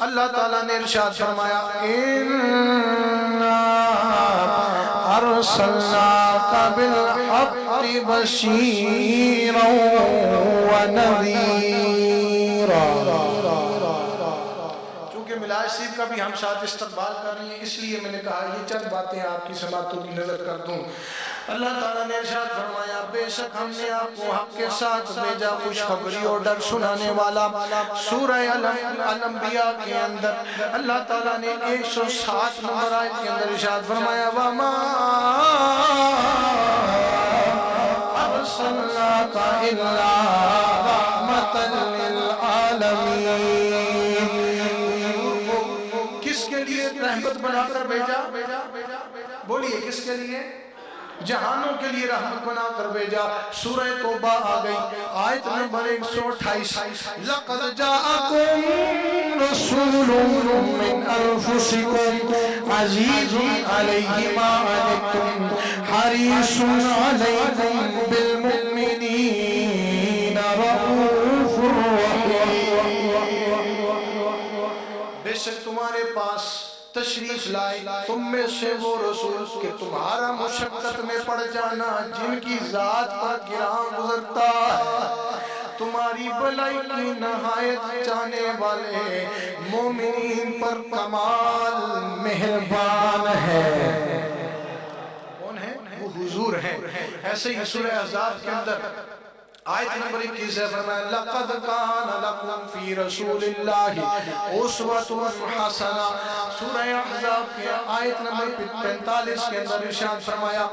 اللہ تعالیٰ نے ارشاد فرمایا اِنَّا أَرْسَلْنَاكَ بِالْحَقِّ بَشِيرًا وَنَذِيرًا۔ چونکہ ملاد شریف کا بھی ہم ساتھ استقبال کر رہی ہیں، اس لیے میں نے کہا یہ چند باتیں آپ کی سماعتوں کی نظر کر دوں۔ اللہ تعالیٰ نے ارشاد فرمایا بے شک ہم نے آپ کو حق کے ساتھ بھیجا خوشخبری اور ڈر سنانے والا۔ سورہ الانبیاء کے اندر اللہ تعالیٰ نے 107 نمبر آیت کے اندر ارشاد فرمایا وَمَا أَرْسَلْنَاكَ إِلَّا رَحْمَةً لِلْعَالَمِينَ۔ کس کے لیے رحمت بنا کر بھیجا؟ بولیے کس کے لیے؟ جہانوں کے لیے رحمت بنا کر بھیجا۔ سورہ توبہ آ گئی آیت نمبر 128 لَقَدْ جَاءَكُمْ رَسُولٌ مِّنْ أَنفُسِكُمْ عَزِيزٌ عَلَيْهِ مَا عَنِتُّمْ حَرِيصٌ عَلَيْكُمْ بِالْمُؤْمِنِينَ رَءُوفٌ رَحِيمٌ۔ بے شک تمہارے پاس تشریف لائے تم میں سے وہ رسول کہ تمہارا مشقت میں پڑ جانا جن کی ذات پر گراں گزرتا ہے، تمہاری بھلائی کی نہایت چاہنے والے مومنین پر کمال مہربان ہے۔ کون ہے؟ وہ حضور ہیں۔ ایسے ہی سورہ احزاب کے اندر آیت نمبر 21 ہے فرمایا لَقَدْ كَانَ لَكُمْ فِي رَسُولِ اللَّهِ أُسْوَةٌ حَسَنَةٌ۔ سورہ احزاب کے آیت نمبر 45 کے اندر ارشاد فرمایا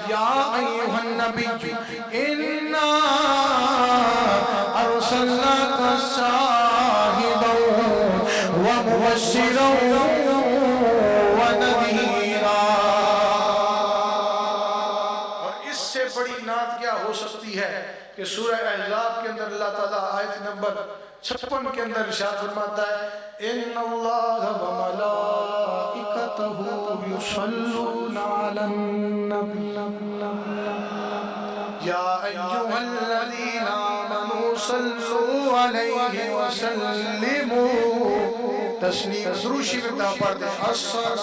یا ایھا النبی اِنَّا أَرْسَلْنَاكَ شَاهِدًا وَمُبَشِّرًا وَنَذِيرًا۔ اور اس سے بڑی نعت کیا ہو سکتی ہے کہ سورہ احزاب کے اندر اللہ تعالیٰ آیت نمبر 56 کے اندر ارشاد فرماتا ہے ان اللہ وملائکتہ یصلون علی النبی یا ایھا الذین آمنوا صلوا علیہ وسلموا تسلیما۔ درود شریف پڑھ دیں الصلاۃ۔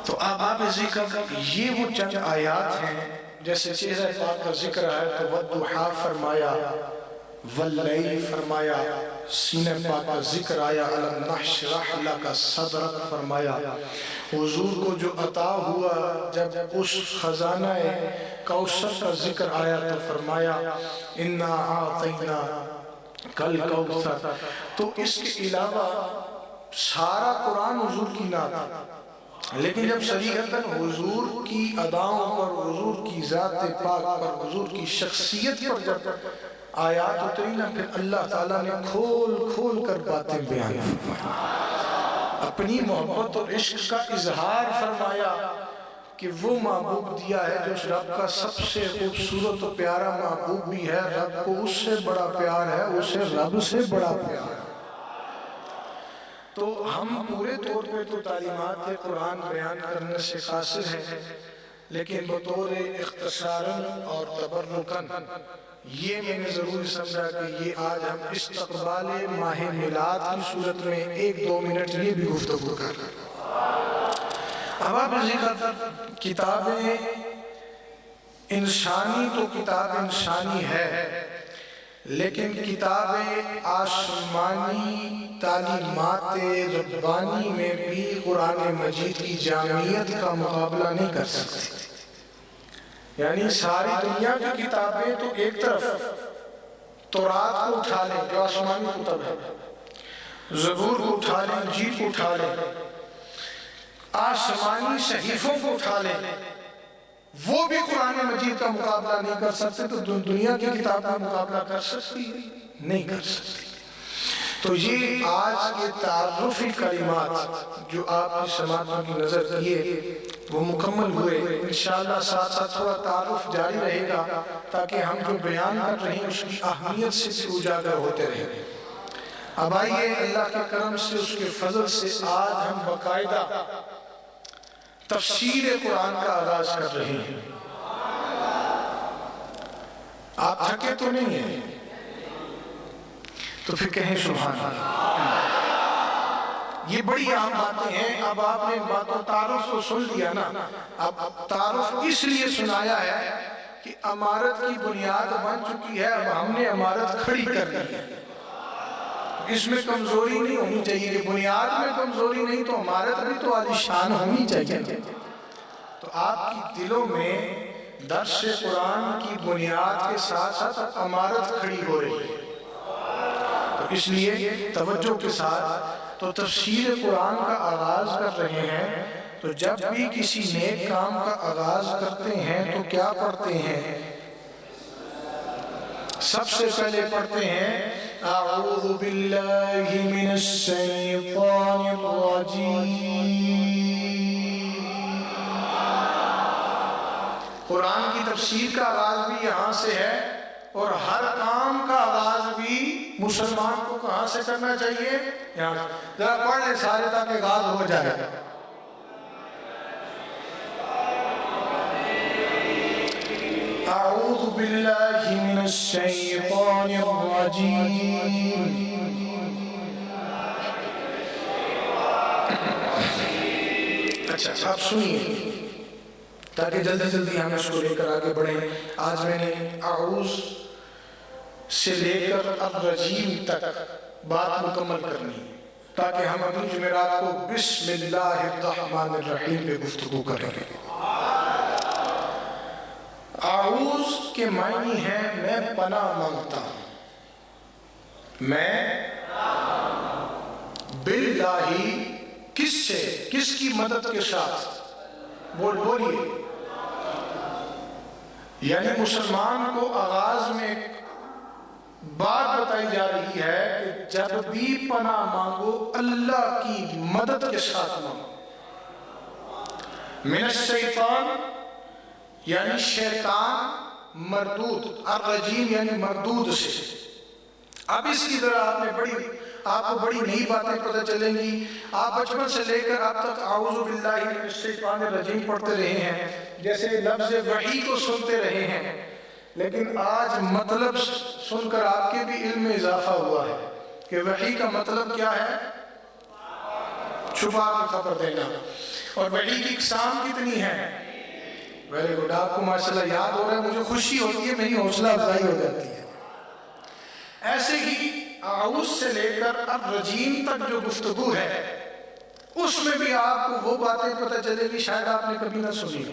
تو اب ذکر یہ وہ چند آیات ہیں جیسے چہرہ پاک کا ذکر ہے تو والضحیٰ فرمایا واللیل فرمایا، سینہ پاک کا ذکر آیا الم نشرح لک صدرک فرمایا، حضور کو جو عطا ہوا جب اس خزانہ کوثر کا ذکر آیا تو فرمایا انا اعطینا کل کوثر۔ تو اس کے علاوہ سارا قرآن حضور کی نعت، لیکن جب صریحتاً حضور کی اداؤں پر، حضور کی ذات پاک پر، حضور کی شخصیت پر جب آیات اتری نا پھر اللہ تعالیٰ نے کھول کھول کر باتیں بیان فرمایا، اپنی محبت اور عشق کا اظہار فرمایا کہ وہ محبوب دیا ہے جو اس رب کا سب سے خوبصورت و پیارا محبوب بھی ہے. رب کو اس سے بڑا پیار ہے, اسے رب سے بڑا پیار ہے. تو ہم پورے طور پہ تو تعلیمات قرآن بیان کرنے سے قاصر ہیں, لیکن بطور اختصاراً اور تبرکاً یہ میں نے ضروری سمجھا کہ یہ آج ہم استقبال ماہ میلاد کی صورت میں 1-2 منٹ یہ بھی گفتگو کر رہے ہیں. اب آپ ذکر کتابیں انسانی تو کتاب انسانی ہے, لیکن کتاب آسمانی تعلیمات ربانی میں بھی قرآن مجید کی جامعیت کا مقابلہ نہیں کر سکتی. یعنی ساری دنیا کی کتابیں تو ایک طرف تورات کو اٹھا لیں جو آسمانی کتب ہے, زبور کو اٹھا لیں, انجیل کو اٹھا لیں, آسمانی صحیفوں کو اٹھا لیں, وہ بھی قرآن مجید کا مقابلہ نہیں کر سکتے, تو دنیا کی کتاب کا مقابلہ کر سکتی نہیں کر سکتی. تو یہ آج کے تعارفی کلمات جو آپ کی سماعتوں کی نظر کیے وہ مکمل ہوئے. انشاءاللہ ساتھ ساتھ تھوڑا تعارف جاری رہے گا تاکہ ہم جو بیان کر رہے ہیں اس کی اہمیت سے بھی اجاگر ہوتے رہیں. اب آئیے اللہ کے کرم سے, اس کے فضل سے آج ہم باقاعدہ تفسیر قرآن کا آغاز کر رہے ہیں. آپ تھکے تو نہیں ہیں؟ تو پھر کہیں سبحان اللہ. یہ بڑی عام باتیں ہیں. اب آپ نے باتوں تعارف کو سن لیا نا, اب تعارف اس لیے سنایا ہے کہ عمارت کی بنیاد بن چکی ہے, اب ہم نے عمارت کھڑی کر لی ہے. اس میں کمزوری نہیں ہونی چاہیے, کہ بنیاد میں کمزوری نہیں تو عمارت بھی تو عالیشان ہونی چاہیے. تو آپ کی دلوں میں درس قرآن کی بنیاد کے ساتھ ساتھ عمارت کھڑی ہو رہی ہے. تو اس لیے توجہ کے ساتھ تو تفسیر قرآن کا آغاز کر رہے ہیں. تو جب بھی کسی نیک کام کا آغاز کرتے ہیں تو کیا پڑھتے ہیں؟ سب سے پہلے پڑھتے ہیں اعوذ باللہ من الشیطان الرجیم. قرآن کی تفسیر کا آغاز بھی یہاں سے ہے, اور ہر کام کا آغاز بھی مسلمان کو کہاں سے کرنا چاہیے؟ یہاں. ذرا پڑھ لیں سارے تاکہ غاز ہو جائے. اعوذ باللہ من الشیطان الرجیم. اچھا آپ سنیے تاکہ جلدی جلدی ہم اس کو لے کر آگے بڑھیں. آج میں نے اعوذ سے لے کر الرجیم تک بات مکمل کرنی ہے, تاکہ ہم اپنی جمعرات کو بسم اللہ الرحمن الرحیم پہ گفتگو کریں گے. اعوذ کے معنی ہے میں پناہ مانگتا ہوں. میں باللہ کس سے, کس کی مدد کے ساتھ؟ بولیے. یعنی مسلمان کو آغاز میں ایک بات بتائی جا رہی ہے کہ جب بھی پناہ مانگو اللہ کی مدد کے ساتھ مانگو. من الشیطان یعنی شیطان مردود, الرجیم یعنی مردود سے. اب اس کی طرح آپ کو بڑی نئی باتیں پتہ چلیں گی. آپ بچپن سے لے کر اب تک اعوذ باللہ من الشیطان الرجیم پڑھتے رہے ہیں, جیسے لفظ وحی کو سنتے رہے ہیں, لیکن آج مطلب سن کر آپ کے بھی علم میں اضافہ ہوا ہے کہ وحی کا مطلب کیا ہے؟ چھپا کے خبر دینا. اور وحی کی اقسام کتنی ہے؟ ویری گڈ, آپ کو ماشاءاللہ یاد ہو رہا ہے, مجھے خوشی ہوتی ہے, میری حوصلہ افزائی ہو جاتی ہے. ایسے ہی اعوذ سے لے کر الرجیم تک جو گفتگو ہے اس میں بھی آپ کو وہ باتیں پتہ چلے گی شاید آپ نے کبھی نہ سنی.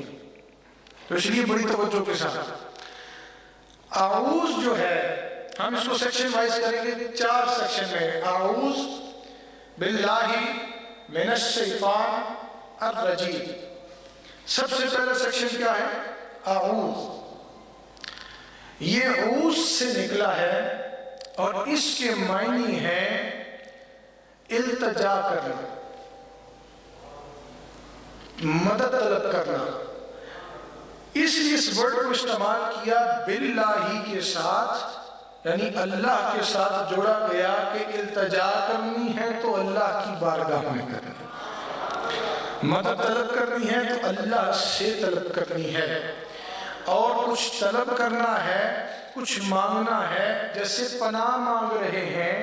تو اس لیے بڑی توجہ کے ساتھ اعوذ جو ہے ہم اس کو سیکشن وائز کریں گے, 4 سیکشن میں. اعوذ باللہ من الشیطان الرجیم. سب سے پہلا سیکشن کیا ہے؟ اعوذ. یہ اعوذ سے نکلا ہے اور اس کے معنی ہے التجا کرنا, مدد طلب کرنا. اس لیے اس ورڈ کو استعمال کیا باللہ کے ساتھ، یعنی اللہ کے ساتھ جوڑا گیا کہ التجا کرنی ہے تو اللہ کی بارگاہ میں کرنی ہے، مدد طلب کرنی ہے تو اللہ سے طلب کرنی ہے، اور کچھ طلب کرنا ہے، کچھ مانگنا ہے، جیسے پناہ مانگ رہے ہیں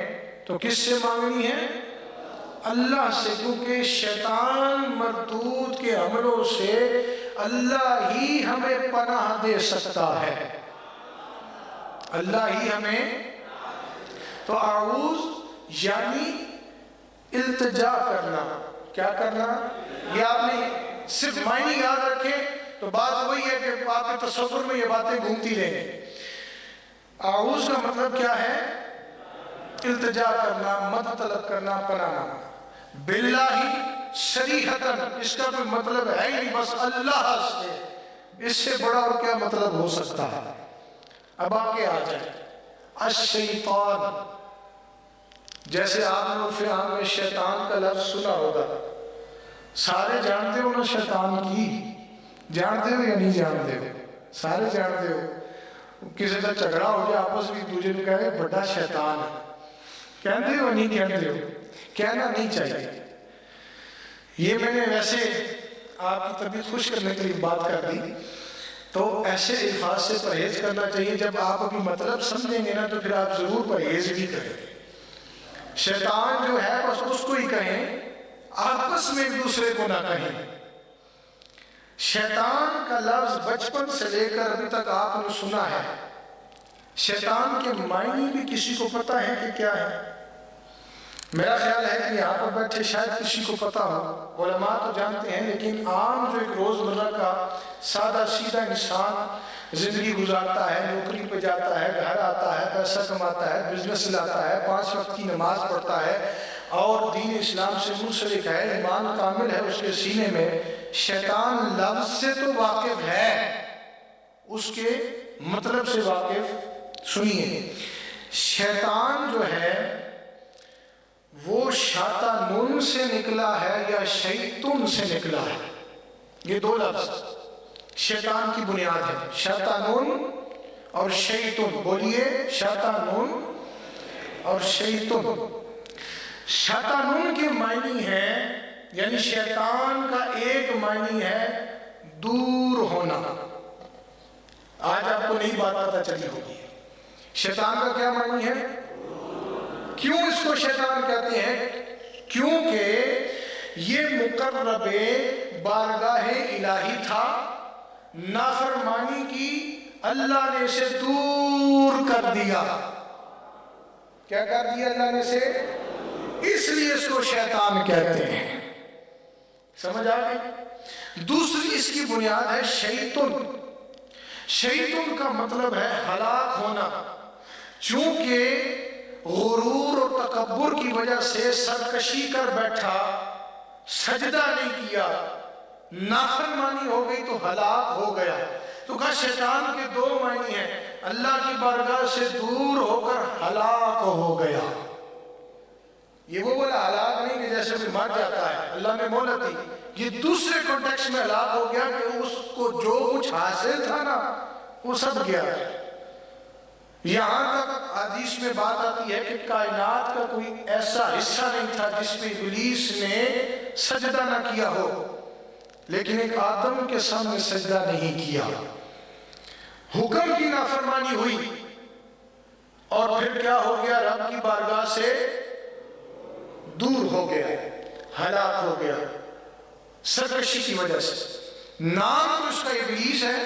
تو کس سے مانگنی ہے؟ اللہ سے، کیونکہ شیطان مردود کے عملوں سے اللہ ہی ہمیں پناہ دے سکتا ہے، اللہ ہی ہمیں۔ تو اعوذ یعنی التجا کرنا، کیا کرنا؟ یہ آپ نے صرف معنی یاد رکھے تو بات وہی ہے کہ آپ کے تصور میں یہ باتیں گھومتی رہیں۔ اعوذ کا مطلب کیا ہے؟ التجا کرنا، مدد طلب کرنا، پناہ مانگنا۔ باللہ صریحتاً، اس کا کوئی مطلب ہے ہی نہیں، بس اللہ سے، اس سے بڑا اور کیا مطلب ہو سکتا ہے؟ اب آگے آ جائیں۔ الشیطان، جیسے آپ نے عرف عام میں شیطان کا لفظ سنا ہوگا، سارے جانتے ہو نا شیطان کی؟ جانتے ہو یا نہیں جانتے ہو؟ سارے جانتے ہو؟ کسی کا جھگڑا ہو جائے آپس میں دوسرے نے کہے بڑا شیطان ہے، کہتے ہو نہیں کہتے ہو؟ کہنا نہیں چاہیے۔ یہ میں نے ویسے آپ کی طبیعت خوش کرنے کے لیے بات کر دی، تو ایسے الفاظ سے پرہیز کرنا چاہیے۔ جب آپ ابھی مطلب سمجھیں گے نا تو پھر آپ ضرور پرہیز بھی کریں گے۔ شیطان جو ہے بس اس کو ہی کہیں، آپس میں ایک دوسرے کو نہ کہیں۔ شیطان کا لفظ بچپن سے لے کر ابھی تک آپ نے سنا ہے، شیطان کے معنی بھی کسی کو پتا ہے کہ کیا ہے؟ میرا خیال ہے کہ یہاں پر بیٹھے شاید کسی کو پتا ہو، علماء تو جانتے ہیں، لیکن عام جو ایک روزمرہ کا سادہ سیدھا انسان زندگی گزارتا ہے، نوکری پہ جاتا ہے، گھر آتا ہے، پیسہ کماتا ہے، بزنس لاتا ہے، 5 وقت کی نماز پڑھتا ہے اور دین اسلام سے منسلک ہے، ایمان کامل ہے اس کے سینے میں، شیطان لفظ سے تو واقف ہے، اس کے مطلب سے واقف۔ سنیے، شیطان جو ہے وہ شاطانون سے نکلا ہے یا شیطن سے نکلا ہے؟ یہ دو لفظ شیطان کی بنیاد ہے، شاطانون اور شیطن۔ بولیے، شاطانون اور شیطن۔ شاطانون کے معنی ہے، یعنی شیطان کا ایک معنی ہے دور ہونا۔ آج آپ کو نئی بات پتہ چلی ہوگی، شیطان کا کیا معنی ہے؟ کیوں اس کو شیطان کہتے ہیں؟ کیونکہ یہ مقرب بارگاہ الہی تھا، نافرمانی کی، اللہ نے اسے دور کر دیا۔ کیا کر دیا اللہ نے اسے؟ اس لیے اس کو شیطان کہتے ہیں۔ سمجھ آ گئی؟ دوسری اس کی بنیاد ہے شیطن۔ شیطن کا مطلب ہے ہلاک ہونا، چونکہ غرور اور تکبر کی وجہ سے سرکشی کر بیٹھا، سجدہ نہیں کیا، نافرمانی ہو گئی تو ہلاک ہو گیا۔ تو کہا شیطان کے دو معنی ہیں، اللہ کی بارگاہ سے دور ہو کر ہلاک ہو گیا۔ یہ وہ والا ہلاک نہیں کہ جیسے کوئی مر جاتا ہے، اللہ نے مہلت دی، یہ دوسرے کانٹیکسٹ میں ہلاک ہو گیا کہ اس کو جو کچھ حاصل تھا نا وہ سب گیا۔ یہاں تک حدیث میں بات آتی ہے کہ کائنات کا کوئی ایسا حصہ نہیں تھا جس میں ابلیس نے سجدہ نہ کیا ہو، لیکن ایک آدم کے سامنے سجدہ نہیں کیا، حکم کی نافرمانی ہوئی اور پھر کیا ہو گیا؟ رب کی بارگاہ سے دور ہو گیا، ہلاک ہو گیا سرکشی کی وجہ سے۔ نام تو اس کا ابلیس ہے،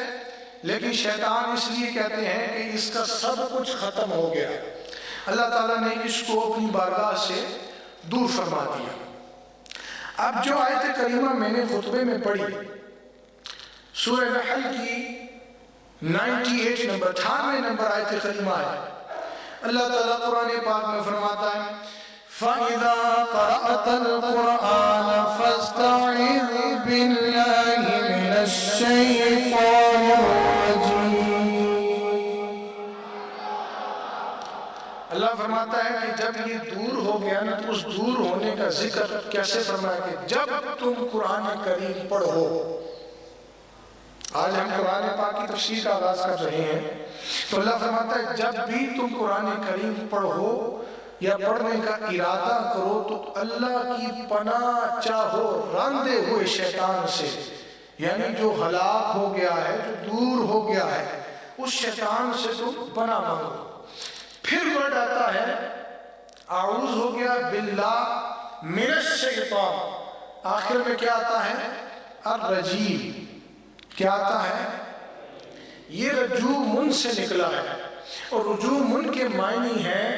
لیکن شیطان اس لیے کہتے ہیں کہ اس کا سب کچھ ختم ہو گیا، اللہ تعالیٰ نے اس کو اپنی بارگاہ سے دور فرما دیا۔ اب جو آیت کریمہ میں نے خطبے میں پڑھی، سورہ نحل کی 98 نمبر 98 نمبر آیت کریمہ ہے، اللہ تعالیٰ قرآن پاک میں فرماتا ہے فَإِذَا قَرَأْتَ الْقُرْآنَ فَاسْتَعِذْ بِاللَّهِ مِنَ الشَّيْطَانِ الرَّجِيمِ۔ اللہ فرماتا ہے کہ جب یہ دور ہو گیا نا تو اس دور ہونے کا ذکر کیسے فرمایا کہ جب تم قرآن کریم پڑھو، آج ہم قرآن پاک کی تفسیر کا آغاز کر رہے ہیں تو اللہ فرماتا ہے جب بھی تم قرآن کریم پڑھو یا پڑھنے کا ارادہ کرو تو اللہ کی پناہ چاہو راندے ہوئے شیطان سے، یعنی جو ہلاک ہو گیا ہے، جو دور ہو گیا ہے، اس شیطان سے تم پناہ مانگو۔ پھر ورڈ آتا ہے اعوذ ہو گیا باللہ من الشیطان، آخر میں کیا آتا ہے؟ الرجیم۔ کیا آتا ہے؟ یہ رجومن سے نکلا ہے، اور رجومن کے معنی ہیں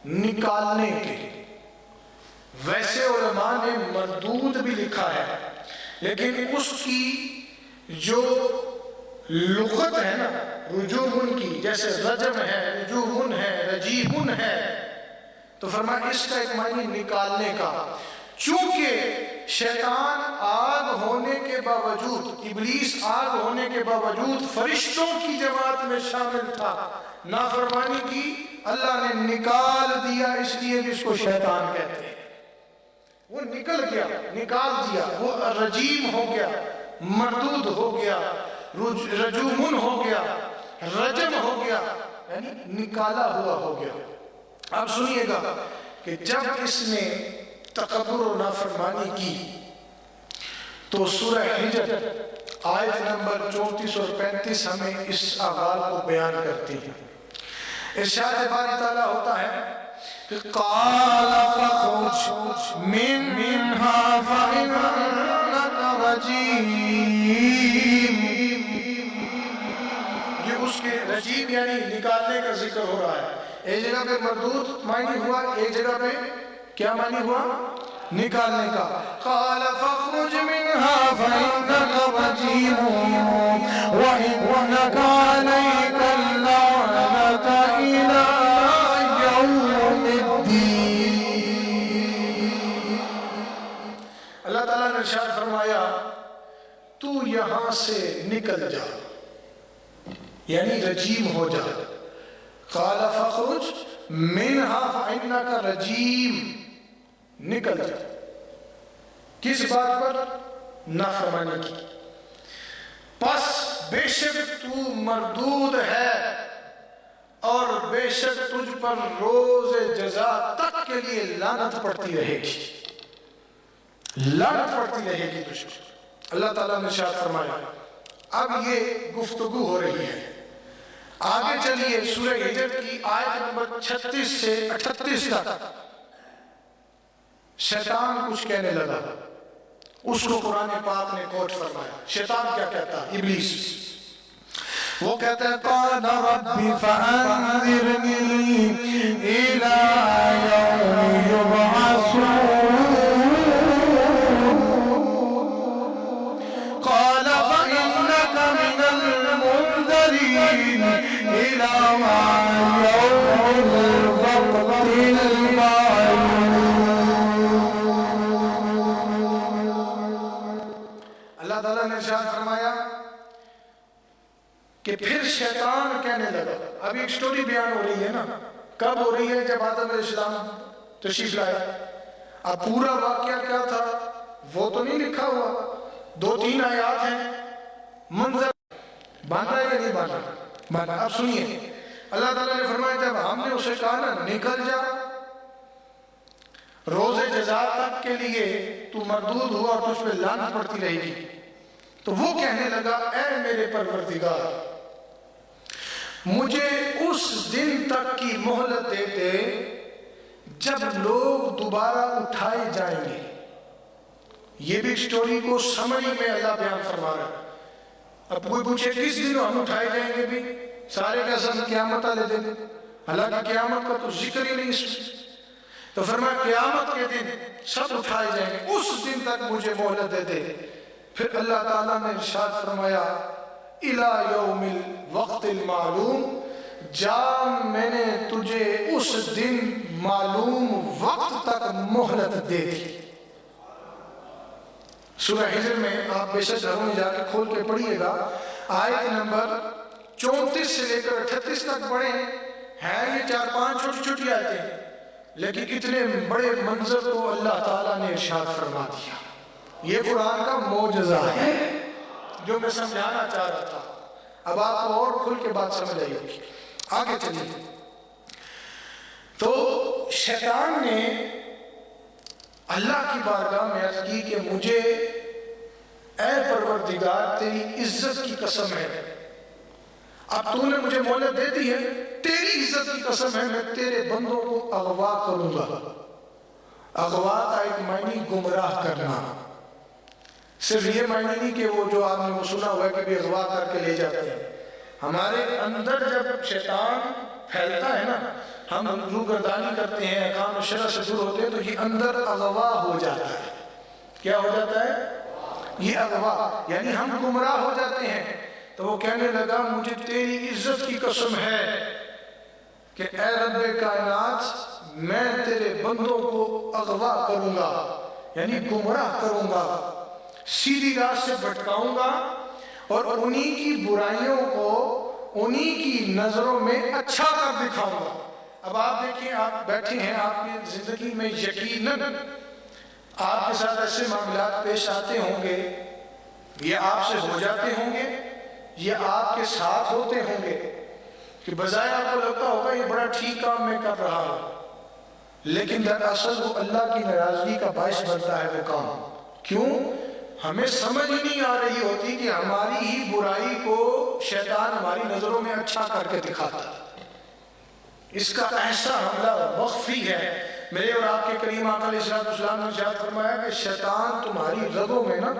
نکالنے کے۔ ویسے علماء نے مردود بھی لکھا ہے، لیکن اس کی جو لغت ہے نا رجومن کی، جیسے رجم ہے، رجومن ہے، رجیمن ہے، تو فرمایا اس کا ایک معنی نکالنے کا۔ چونکہ شیطان آگ ہونے کے باوجود، ابلیس آگ ہونے کے باوجود فرشتوں کی جماعت میں شامل تھا، نافرمانی کی، اللہ نے نکال دیا، اس لیے بھی اس کو شیطان کہتے ہیں۔ وہ نکل گیا، نکال دیا، وہ رجیم ہو گیا، مردود ہو گیا، رجومن ہو گیا، رجم ہو گیا، یعنی نکالا ہوا ہو گیا۔ اب سنیے گا کہ جب اس نے تکبر و نافرمانی کی تو سورہ حجر آیت نمبر 34 اور 35 ہمیں اس احوال کو بیان کرتی ہے۔ ارشاد باری تعالیٰ ہوتا ہے کہ قَالَ فَخْرُجْ مِنْهَا فَإِنَّكَ رَجِيمٌ۔ یہ اس کے رجیم یعنی نکالنے کا ذکر ہو رہا ہے۔ ایک جگہ پہ مردود معنی ہوا، ایک جگہ پہ کیا معنی ہوا؟ نکالنے کا۔ قَالَ فَخْرُجْ مِنْهَا فَإِنَّكَ رَجِيمٌ وَإِنَّكَ عَلَيْكَ اللَّعْنَةُ إِلَىٰ يَوْمِ الدِّينِ۔ اللہ تعالیٰ نے ارشاد فرمایا تو یہاں سے نکل جا، یعنی رجیم ہو جا۔ قال فخرج منها فإنك رجیم، نکل جا۔ کس بات پر؟ نافرمانی کی۔ پس بے شک تو مردود ہے اور بے شک تجھ پر روز جزا تک کے لیے لعنت پڑتی رہے گی، لعنت پڑتی رہے گی تجھ پر۔ اللہ تعالیٰ نے ارشاد فرمایا۔ اب یہ گفتگو ہو رہی ہے، آگے چلیے سورہ حجر کی آیت نمبر 36 سے 38 تک۔ شیطان کچھ کہنے لگا، اس کو قرآن پاک نے کوٹ فرمایا۔ شیطان کیا کہتا ہے؟ ابلیس وہ کہتا ہے قَالَ رَبِّ فَأَنذِرْنِي إِلَىٰ يَوْمِ يُبْعَثُونَ قَالَ فَإِنَّكَ مِنَ الْمُنذَرِينَ إِلَىٰ يَوْمِ الْوَقْتِ الْمَعْلُومِ۔ اللہ تعالیٰ نے ارشاد فرمایا کہ پھر شیطان کہنے لگا۔ اب ایک سٹوری بیان ہو رہی ہے نا، کب ہو رہی ہے؟ جب آدم علیہ السلام تشریف لائے۔ اب پورا واقعہ کیا تھا وہ تو نہیں لکھا ہوا، 2-3 آیات ہیں، منظر باندھا ہے یا نہیں باندھا؟ باندھا۔ اب سنیے، اللہ تعالیٰ نے فرمایا جب ہم نے اسے کہا نا نکل جا روز جزا تک کے لیے، تو مردود ہوا اور تجھ پہ لعنت پڑتی رہے گی، تو وہ کہنے لگا اے میرے پروردگار مجھے اس دن تک کی مہلت دے دے جب لوگ دوبارہ اٹھائے جائیں گے۔ یہ بھی سٹوری کو سمری میں اللہ بیان فرما رہا ہے۔ اب کوئی پوچھے کس دن ہم اٹھائے جائیں گے؟ بھی سارے کا سب قیامت والے دن، اللہ کی قیامت کا تو ذکر ہی نہیں اس میں۔ تو فرمایا قیامت کے دن سب اٹھائے جائیں گے، اس دن تک مجھے مہلت دے دے۔ پھر اللہ تعالیٰ نے ارشاد فرمایا اِلَىٰ يَوْمِ الْوَقْتِ الْمَعْلُومِ، جا میں نے تجھے اس دن معلوم وقت تک مہلت دے دی۔ سورہ حجر میں آپ بے شک گھروں میں جا کے کھول کے پڑھیے گا، آیت نمبر 34 سے لے کر 38 تک پڑھیں، ہیں یہ 4-5 چھوٹی چھوٹی آیتیں ہیں، لیکن اتنے بڑے منظر کو اللہ تعالیٰ نے ارشاد فرما دیا۔ یہ قرآن کا معجزہ ہے، جو میں سمجھانا چاہ رہا تھا، اب آپ کو اور کھل کے بات سمجھ آئی ہوگی۔ آگے چلیے، تو شیطان نے اللہ کی بارگاہ میں عرض کی کہ مجھے اے پروردگار تیری عزت کی قسم ہے، اب تو نے مجھے مہلت دے دی ہے، تیری عزت کی قسم ہے میں تیرے بندوں کو اغوا کروں گا۔ اغوا کا ایک معنی گمراہ کرنا، صرف یہ معنی نہیں کہ وہ جو آپ نے وہ سنا ہوا ہے کہ بھی اغوا کر کے لے جاتے ہیں۔ ہمارے اندر جب شیطان پھیلتا ہے نا، ہم روگردانی کرتے ہیں، احکام شرع سے دور ہوتے ہیں، تو یہ اندر اغوا ہو جاتا ہے۔ کیا ہو جاتا ہے؟ یہ اغوا، یعنی ہم گمراہ ہو جاتے ہیں۔ تو وہ کہنے لگا مجھے تیری عزت کی قسم ہے کہ اے رب کائنات میں تیرے بندوں کو اغوا کروں گا، یعنی گمراہ کروں گا، سیدھی راہ سے بھٹکاؤں گا، اور انہی کی برائیوں کو انہی کی نظروں میں اچھا کر دکھاؤں گا۔ اب آپ دیکھیں، آپ بیٹھے ہیں، آپ کی زندگی میں یقیناً آپ کے ساتھ ایسے معاملات پیش آتے ہوں گے، یہ آپ سے ہو جاتے ہوں گے، یہ آپ کے ساتھ ہوتے ہوں گے کہ بظاہر آپ کو لگتا ہوگا یہ بڑا ٹھیک کام میں کر رہا ہوں، لیکن دراصل وہ اللہ کی ناراضگی کا باعث بنتا ہے وہ کام۔ کیوں؟ ہمیں سمجھ ہی نہیں آ رہی ہوتی کہ ہماری ہی برائی کو شیطان ہماری نظروں میں اچھا کر کے دکھاتا ہے۔ اس کا ایسا حملہ مخفی ہے۔ میرے اور آپ کے کریم آقا علیہ السلام نے ارشاد فرمایا کہ شیطان تمہاری رگوں میں نا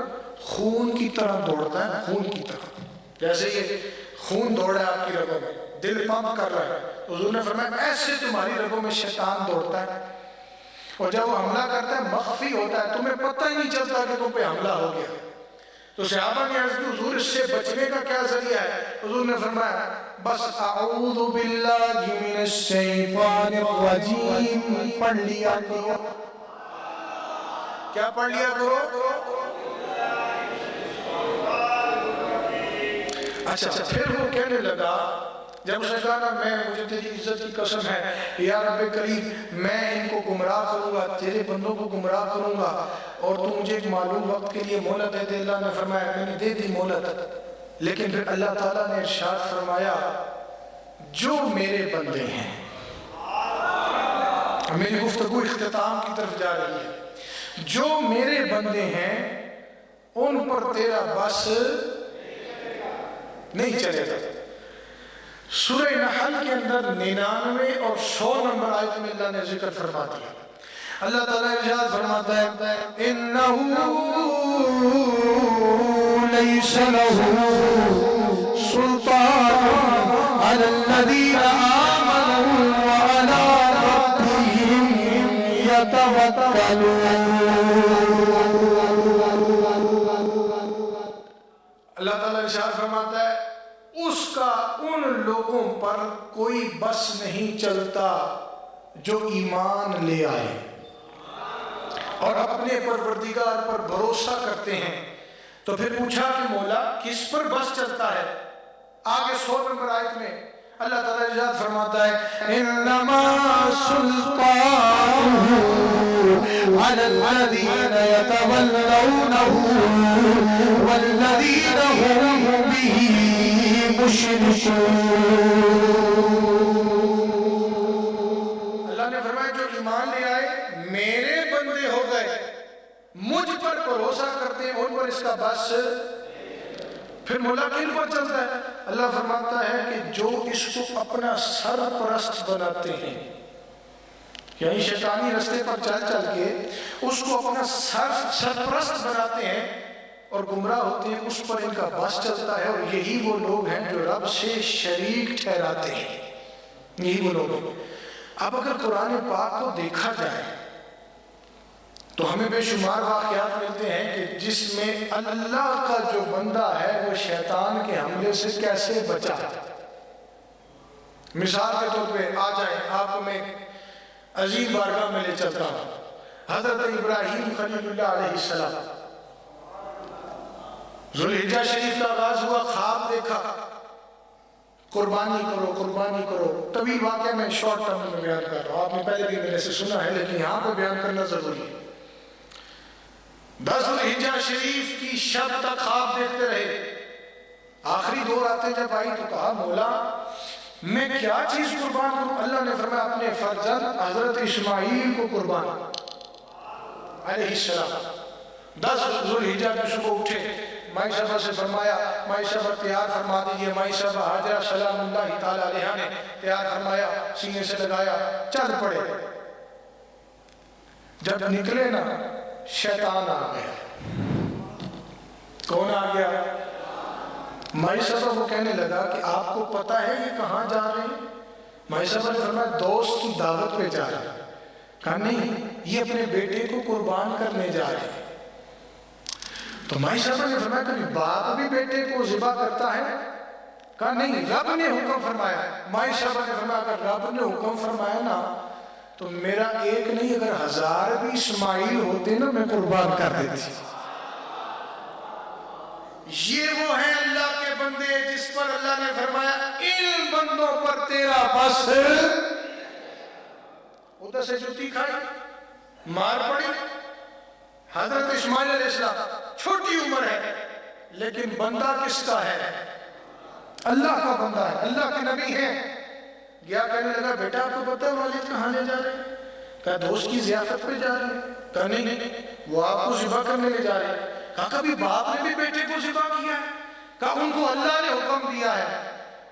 خون کی طرح دوڑتا ہے، خون کی طرح، جیسے یہ خون دوڑ رہا ہے آپ کی رگوں میں، دل پمپ کر رہا ہے، حضور نے فرمایا ایسے تمہاری رگوں میں شیطان دوڑتا ہے، اور جب وہ حملہ کرتا ہے مخفی ہوتا ہے، تمہیں پتہ ہی نہیں چلتا کہ تم پہ حملہ ہو گیا۔ تو صحابہ نے عرض کی حضور اس سے بچنے کا کیا ذریعہ ہے؟ حضور نے فرمایا بس اعوذ باللہ من الشیطان الرجیم پڑھ لیا کرو۔ کیا پڑھ لیا کرو؟ اچھا پھر وہ کہنے لگا، جب اس نے کہا نا مجھے تیری عزت کی قسم ہے یا رب کریم میں ان کو گمراہ کروں گا، تیرے بندوں کو گمراہ کروں گا، اور تو مجھے ایک معلوم وقت کے لیے مہلت دے دے۔ اللہ نے فرمایا میں نے دے دی مہلت، لیکن پھر اللہ تعالیٰ نے ارشاد فرمایا جو میرے بندے ہیں، میری گفتگو اختتام کی طرف جا رہی ہے، جو میرے بندے ہیں ان پر تیرا بس نہیں چلے گا۔ سورہ نحل کے اندر 99 اور 100 نمبر آیت میں اللہ نے ذکر فرما دیا۔ اللہ تعالیٰ ارشاد فرماتا ہے اِنَّهُ لَيْسَ لَهُ سُلْطَانٌ عَلَى الَّذِينَ آمَنُوا وَعَلَىٰ رَبِّهِمْ يَتَوَكَّلُونَ۔ اللہ تعالیٰ ارشاد فرماتا ہے اس کا ان لوگوں پر کوئی بس نہیں چلتا جو ایمان لے آئے اور اپنے پروردگار پر بھروسہ کرتے ہیں۔ تو پھر پوچھا کہ مولا کس پر بس چلتا ہے؟ آگے 100 نمبر آیت میں اللہ تعالیٰ ارشاد فرماتا ہے انما سلطانہ علی الذین یتولونہ والذین هم بہ مشرکون۔ اللہ نے فرمایا جو ایمان لے آئے میرے بندے ہو گئے، مجھ پر بھروسہ کرتے ہیں، ان پر اس کا بس۔ پھر مولا کن پر چلتا ہے؟ اللہ فرماتا ہے کہ جو اس کو اپنا سرپرست بناتے ہیں، یعنی شیطانی رستے پر چل چل کے اس کو اپنا سرپرست بناتے ہیں اور گمراہ ہوتے ہیں، اس پر ان کا بس چلتا ہے، اور یہی وہ لوگ ہیں جو رب سے شریک ٹھہراتے ہیں، یہی وہ لوگ ہیں۔ اب اگر قرآن پاک کو دیکھا جائے تو ہمیں بے شمار واقعات ملتے ہیں کہ جس میں اللہ کا جو بندہ ہے وہ شیطان کے حملے سے کیسے بچا۔ مثال کے طور پہ آ جائیں، آپ کو میں عظیم بارگاہ میں لے چلتا ہوں۔ حضرت ابراہیم خلیل اللہ علیہ السلام، ذوالحجہ شریف کا آغاز ہوا، خواب دیکھا قربانی کرو قربانی کرو۔ طویل واقعہ میں شارٹ ٹرم میں بیان کر رہا ہوں، آپ نے پہلے بھی میرے سے سنا ہے لیکن یہاں پہ بیان کرنا ضروری ہے۔ 10 ذوالحجہ شریف کی شب تک خواب دیکھتے رہے، آخری دور آتے جب آئی تو کہا مولا میں کیا چیز قربان کروں؟ اللہ نے فرمایا اپنے فرزند حضرت اسماعیل کو قربان علیہ السلام۔ 10 ذوالحجہ کی صبح اٹھے، مائی صاحبہ سے فرمایا مائی صاحبہ تیار فرما دیجئے۔ مائی صاحبہ حاجرہ سلام اللہ تعالیٰ علیہ نے تیار فرمایا، سینے سے لگایا، چل پڑے۔ جب نکلے نا شیطان آ گیا۔ کون آ گیا؟ مائی صاحبہ وہ کہنے لگا کہ آپ کو پتہ ہے یہ کہاں جا رہے ہیں؟ مائی صاحبہ نے فرمایا دوست کی دعوت پہ جا رہے ہیں۔ کہا نہیں، یہ اپنے بیٹے کو قربان کرنے جا رہے ہیں۔ تو مائی صاحبہ نے فرمایا کہ باپ بھی بیٹے کو ذبح کرتا ہے؟ کہا نہیں، رب نے حکم فرمایا۔ مائی صاحبہ نے فرمایا کہ رب نے حکم فرمایا نا تو میرا ایک نہیں اگر 1000 بھی اسماعیل ہوتے نا میں قربان کر دیتی۔ یہ وہ ہیں اللہ کے بندے جس پر اللہ نے فرمایا ان بندوں پر تیرا بس۔ ادھر سے جوتی کھائی، مار پڑی۔ حضرت اسماعیل علیہ السلام چھوٹی عمر ہے لیکن بندہ کس کا ہے؟ اللہ کا بندہ ہے، اللہ کے نبی ہیں۔ گیا کہنے لگا بیٹا آپ کو پتہ ہے والد کہاں لے جا رہے ہیں؟ کہا دوست کی ضیافت پہ جا رہے ہیں۔ کہا نہیں، وہ آپ کو ذبح کرنے لے جا رہے ہیں۔ کہا کبھی باپ نے بھی بیٹے کو ذبح کیا ہے؟ کہا ان کو اللہ نے حکم دیا ہے۔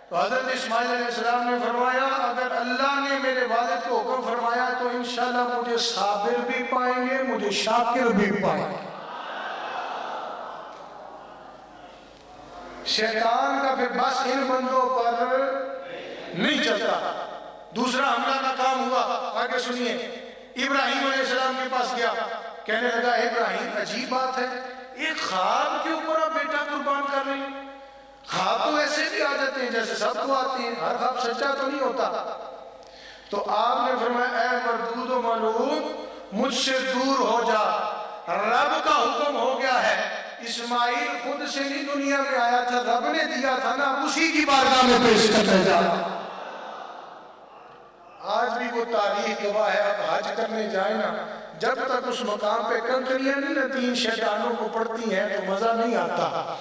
تو حضرت اسماعیل علیہ السلام نے فرمایا اگر اللہ نے میرے والد کو حکم فرمایا تو انشاءاللہ مجھے صابر بھی پائیں گے، مجھے شاکر بھی پائیں گے۔ شیطان کا پھر بس ان بندوں پر نہیں چلتا۔ دوسرا حملہ ناکام ہوا۔ آگے سنیے، ابراہیم علیہ السلام کے پاس گیا، کہنے لگا ابراہیم عجیب بات ہے، ایک خواب کے اوپر آپ بیٹا قربان کر رہے ہیں۔ خواب تو ایسے بھی آ جاتے ہیں جیسے سب کو آتے ہیں، ہر خواب سچا تو نہیں ہوتا۔ تو آپ نے فرمایا اے مردود و معلوم مجھ سے دور ہو جا، رب کا حکم ہو گیا ہے۔ اسماعیل خود سے نہیں دنیا میں آیا تھا، رب نے دیا تھا نا، اسی کی بارگاہ میں پیش کرنے جا۔ آج بھی وہ تاریخ گواہ ہے، اب حج کرنے جائیں نا جب تک اس مقام پہ کنکریاں نہیں نا 3 شیطانوں کو پڑتی ہیں تو مزہ نہیں آتا،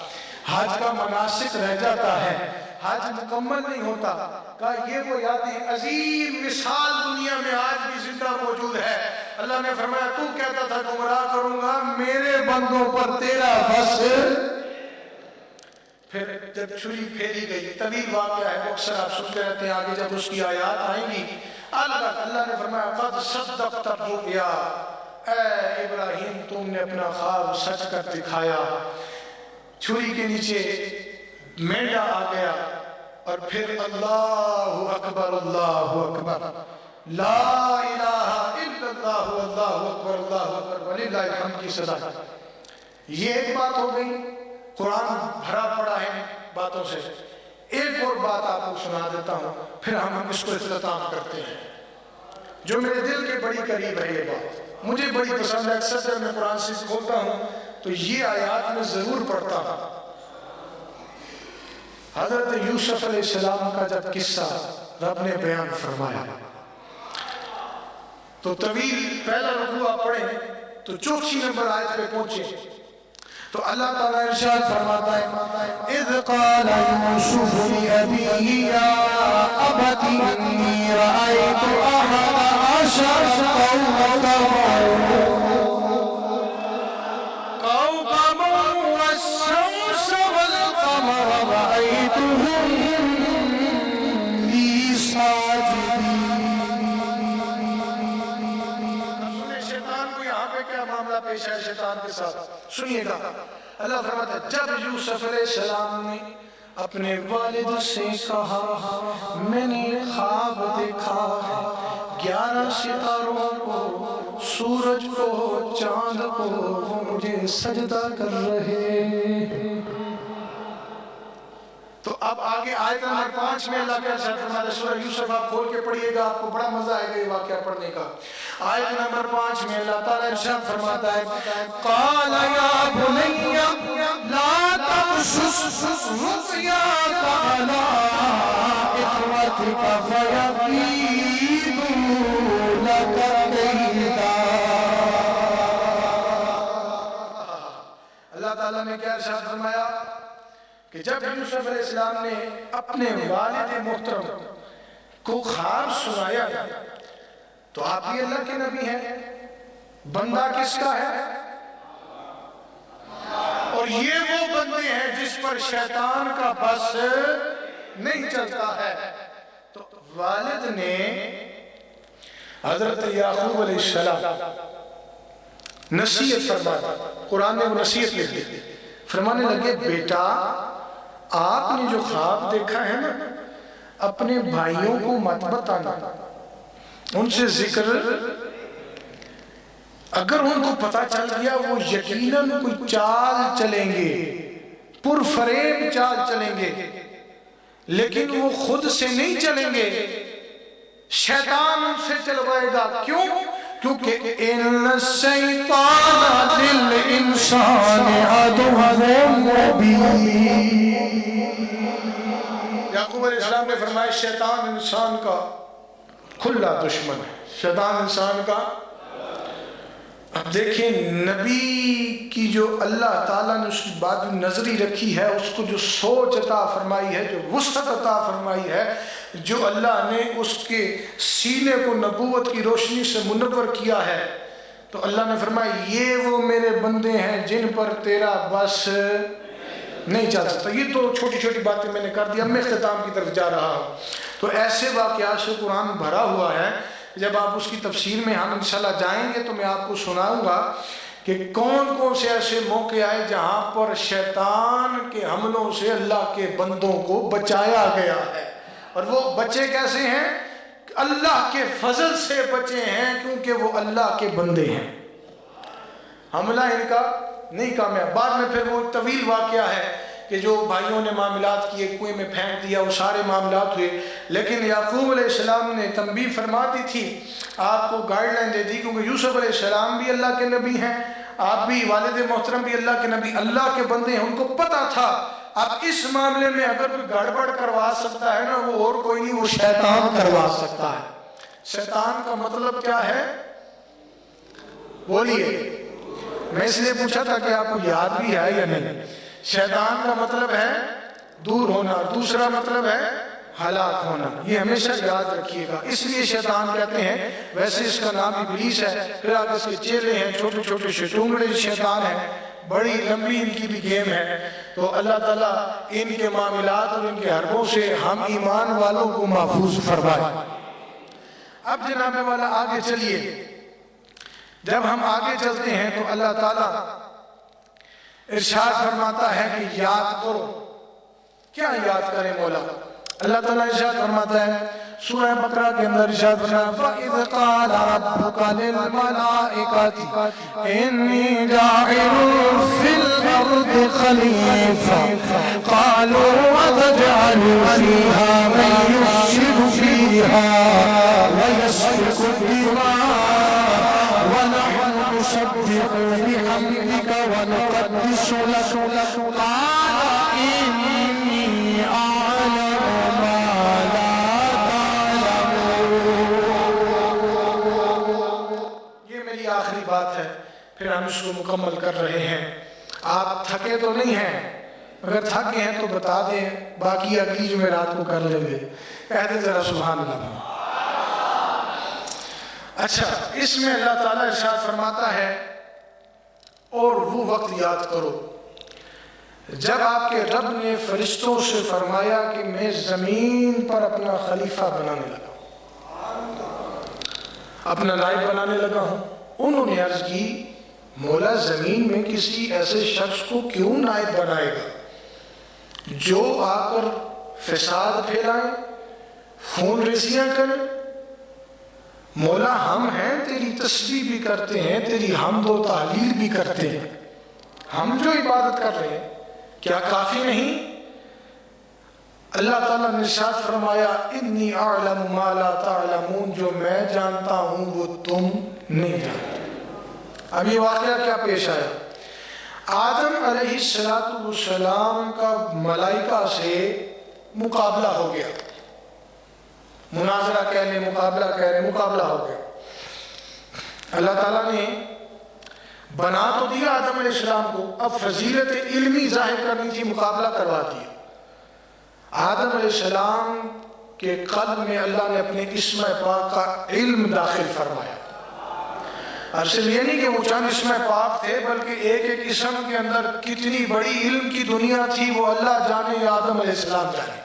حج کا مناسک رہ جاتا ہے، حج مکمل نہیں ہوتا۔ کہا یہ وہ یادیں عظیم مثال دنیا میں آج بھی زندہ موجود ہے۔ اللہ نے فرمایا تو کہتا تھا گمراہ کروں گا، میرے بندوں پر تیرا بس۔ پھر جب چھری پھیری گئی، طویل واقعہ ہے، اکثر آپ سنتے رہتے ہیں، آگے جب اس کی آیات آئیں گی اللہ نے فرمایا قد صدقت الرؤیا، اے ابراہیم تم نے اپنا خواب سچ کر دکھایا۔ چھری کے نیچے مینڈا آ گیا اور پھر اللہ اکبر لا الہ الا اللہ اللہ اکبر وللہ الحمد کی صدا۔ یہ ایک بات ہو گئی، قرآن بھرا پڑا ہے باتوں سے۔ ایک اور بات آپ کو سنا دیتا ہوں پھر ہم اس کو اختتام کرتے ہیں، جو میرے دل کے بڑی قریب ہے۔ یہ بات مجھے بڑی پسند ہے، اکثر جب میں قرآن سے کھولتا ہوں تو یہ آیات میں ضرور پڑھتا ہوں۔ حضرت یوسف علیہ السلام کا جب قصہ رب نے بیان فرمایا تو طویل پہلا رکوع آپ پڑھیں تو 34 نمبر آیت پہ پہنچے تو اللہ تعالیٰ ارشاد فرماتا ہے اذ قال یوسف لأبیہ یا ابت انی رأیت احد عشر کوكبا والشمس والقمر رأیتهم لی ساجدین۔ شیطان کو یہاں پہ کیا معاملہ پیش ہے شیطان کے ساتھ سنیے گا۔ اللہ فرماتا ہے جب یوسف علیہ السلام نے اپنے والد سے کہا میں نے خواب دیکھا 11 ستاروں کو، سورج کو، چاند کو، وہ مجھے سجدہ کر رہے۔ تو اب آگے آیت نمبر 5 میں اللہ کے ارشاد فرماتا ہے، سورہ یوسف آپ کھول کے پڑھیے گا، آپ کو بڑا مزہ آئے گا یہ واقعہ پڑھنے کا۔ آیت نمبر 5 میں اللہ تعالیٰ ارشاد فرماتا ہے قال یا بنی لا تقصص رؤیاک علی اخوتک فیکیدوا لک کیدا۔ اللہ تعالیٰ نے کیا ارشاد فرمایا؟ کہ جب یوسف علیہ السلام نے اپنے والد محترم کو خواب سنایا تو آپ بھی اللہ کے نبی ہیں، بندہ کس کا ہے؟ اور یہ وہ بندے ہیں جس پر شیطان کا بس نہیں چلتا ہے۔ تو والد نے حضرت یعقوب علیہ السلام نصیحت فرمائی، قرآن نے وہ نصیحت لکھ دی، فرمانے لگے بیٹا آپ نے جو خواب دیکھا ہے نا اپنے بھائیوں کو مت بتانا، ان سے ذکر، اگر ان کو پتا چل گیا وہ یقیناً کوئی چال چلیں گے، پرفریب چال چلیں گے، لیکن وہ خود سے نہیں چلیں گے، شیطان ان سے چلوائے گا۔ کیوں؟ کیونکہ ان الشیطان للانسان عدو مبین۔ یعقوب علیہ السلام نے فرمایا شیطان انسان کا کھلا دشمن ہے، شیطان انسان کا۔ اب دیکھیں نبی کی جو اللہ تعالیٰ نے اس کی بات نظری رکھی ہے، اس کو جو سوچ عطا فرمائی ہے، جو وسعت عطا فرمائی ہے، جو اللہ نے اس کے سینے کو نبوت کی روشنی سے منور کیا ہے، تو اللہ نے فرمایا یہ وہ میرے بندے ہیں جن پر تیرا بس نہیں چل سکتا۔ یہ تو چھوٹی چھوٹی باتیں میں نے کر دیا، میں اختتام کی طرف جا رہا ہوں۔ تو ایسے واقعات سے قرآن بھرا ہوا ہے، جب آپ اس کی تفسیر میں ہم انشاءاللہ جائیں گے تو میں آپ کو سناؤں گا کہ کون کون سے ایسے موقع آئے جہاں پر شیطان کے حملوں سے اللہ کے بندوں کو بچایا گیا ہے، اور وہ بچے کیسے ہیں؟ اللہ کے فضل سے بچے ہیں، کیونکہ وہ اللہ کے بندے ہیں، حملہ ان کا نہیں کامیاب۔ بعد میں پھر وہ طویل واقعہ ہے کہ جو بھائیوں نے معاملات کیے، کنویں میں پھینک دیا، وہ سارے معاملات ہوئے، لیکن یعقوب علیہ السلام نے تنبیہ فرما دی تھی، آپ کو گائیڈ لائن دے دی، کیونکہ یوسف علیہ السلام بھی اللہ کے نبی ہیں، آپ بھی، والد محترم بھی اللہ کے نبی، اللہ کے بندے ہیں، ان کو پتا تھا اب اس معاملے میں اگر کوئی گڑبڑ کروا سکتا ہے نا، وہ اور کوئی نہیں، وہ شیطان کروا سکتا ہے۔ شیطان کا مطلب کیا ہے بولیے؟ میں اس لیے پوچھا تھا کہ آپ کو یاد بھی ہے یا نہیں۔ شیطان کا مطلب ہے دور ہونا، دوسرا مطلب ہے ہلاک ہونا، یہ ہمیشہ یاد رکھیے گا۔ اس لیے شیطان کہتے ہیں، ویسے اس کا نام ابلیس ہے، پھر آگے اس کے چیلے ہیں، چھوٹے چھوٹے شیطونگڑے شیطان ہیں، بڑی لمبی ان کی بھی گیم ہے۔ تو اللہ تعالیٰ ان کے معاملات اور ان کے حربوں سے ہم ایمان والوں کو محفوظ فرمائے۔ اب جناب والا آگے چلیے، جب ہم آگے چلتے ہیں تو اللہ تعالیٰ ارشاد فرماتا ہے کہ یاد کرو۔ کیا یاد کریں مولا؟ اللہ تعالیٰ ارشاد فرماتا ہے سورہ بقرہ کے اندر، ارشاد فرماتا ہے وَإِذْ قَالَ رَبُّكَ لِلْمَلَائِكَةِ إِنِّي جَاعِلٌ فِي الْأَرْضِ خَلِيفَةً قَالُوا أَتَجْعَلُ فِيهَا مَن يُفْسِدُ فِيهَا وَيَسْفِكُ الدِّمَاءَ وَنَحْنُ نُسَبِّحُ بِحَمْدِكَ وَنُقَدِّسُ لَكَ قَالَ إِنِّي أَعْلَمُ مَا لَا تَعْلَمُونَ۔ یہ میری آخری بات ہے، پھر ہم اس کو مکمل کر رہے ہیں۔ آپ تھکے تو نہیں ہیں؟ اگر تھکے ہیں تو بتا دیں، باقی اگلی جمعرات کو کر لیں گے۔ کہہ دیں ذرا سبحان اللہ۔ اچھا، اس میں اللہ تعالیٰ ارشاد فرماتا ہے اور وہ وقت یاد کرو جب آپ کے رب نے فرشتوں سے فرمایا کہ میں زمین پر اپنا خلیفہ بنانے لگا ہوں، اپنا نائب بنانے لگا ہوں۔ انہوں نے عرض کی مولا زمین میں کسی ایسے شخص کو کیوں نائب بنائے گا جو آ کر فساد پھیلائیں، خون ریزیاں کریں؟ مولا ہم ہیں، تیری تسبیح بھی کرتے ہیں، تیری حمد و تحلیل بھی کرتے ہیں، ہم جو عبادت کر رہے ہیں کیا کافی نہیں؟ اللہ تعالیٰ نے ارشاد فرمایا انی اعلم ما لا تعلمون، جو میں جانتا ہوں وہ تم نہیں جانتے۔ اب یہ واقعہ کیا پیش آیا؟ آدم علیہ السلام کا ملائکہ سے مقابلہ ہو گیا، مناظرہ کہہ لیں، مقابلہ کہہ لیں، مقابلہ ہو گیا۔ اللہ تعالیٰ نے بنا تو دیا آدم علیہ السلام کو، اب فضیلت علمی ظاہر کرنی تھی، مقابلہ کروا دیا۔ آدم علیہ السلام کے قلب میں اللہ نے اپنے اسم پاک کا علم داخل فرمایا، اور صرف یہ نہیں کہ وہ چند اسم پاک تھے، بلکہ ایک ایک اسم کے اندر کتنی بڑی علم کی دنیا تھی وہ اللہ جانے یا آدم علیہ السلام جانے۔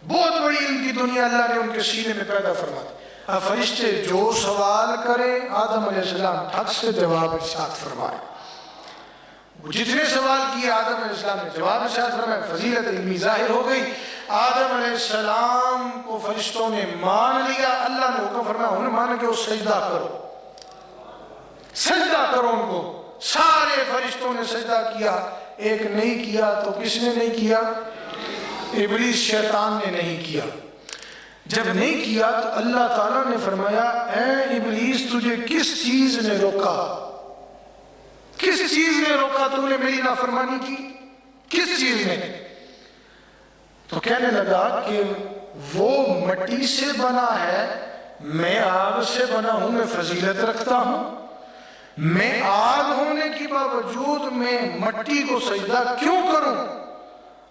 بہت بڑی علم کی دنیا اللہ نے ان کے سینے میں پیدا فرما دی۔ اب فرشتے جو سوال کریں آدم علیہ السلام ٹھک سے جواب ارشاد فرمائے۔ جتنے سوال کیے آدم علیہ السلام نے جواب ارشاد فرمایا، فضیلت علمی ظاہر ہو گئی۔ آدم علیہ السلام کو فرشتوں نے مان لیا، اللہ نے حکم فرمایا انہیں مان کے وہ سجدہ کرو، سجدہ کرو ان کو۔ سارے فرشتوں نے سجدہ کیا، ایک نہیں کیا تو کس نے نہیں کیا؟ ابلیس شیطان نے نہیں کیا۔ جب نہیں کیا تو اللہ تعالیٰ نے فرمایا اے ابلیس تجھے کس چیز نے روکا، کس چیز نے روکا تو نے میری نافرمانی کی، کس چیز نے؟ تو کہنے لگا کہ وہ مٹی سے بنا ہے، میں آگ سے بنا ہوں، میں فضیلت رکھتا ہوں، میں آگ ہونے کی باوجود میں مٹی کو سجدہ کیوں کروں؟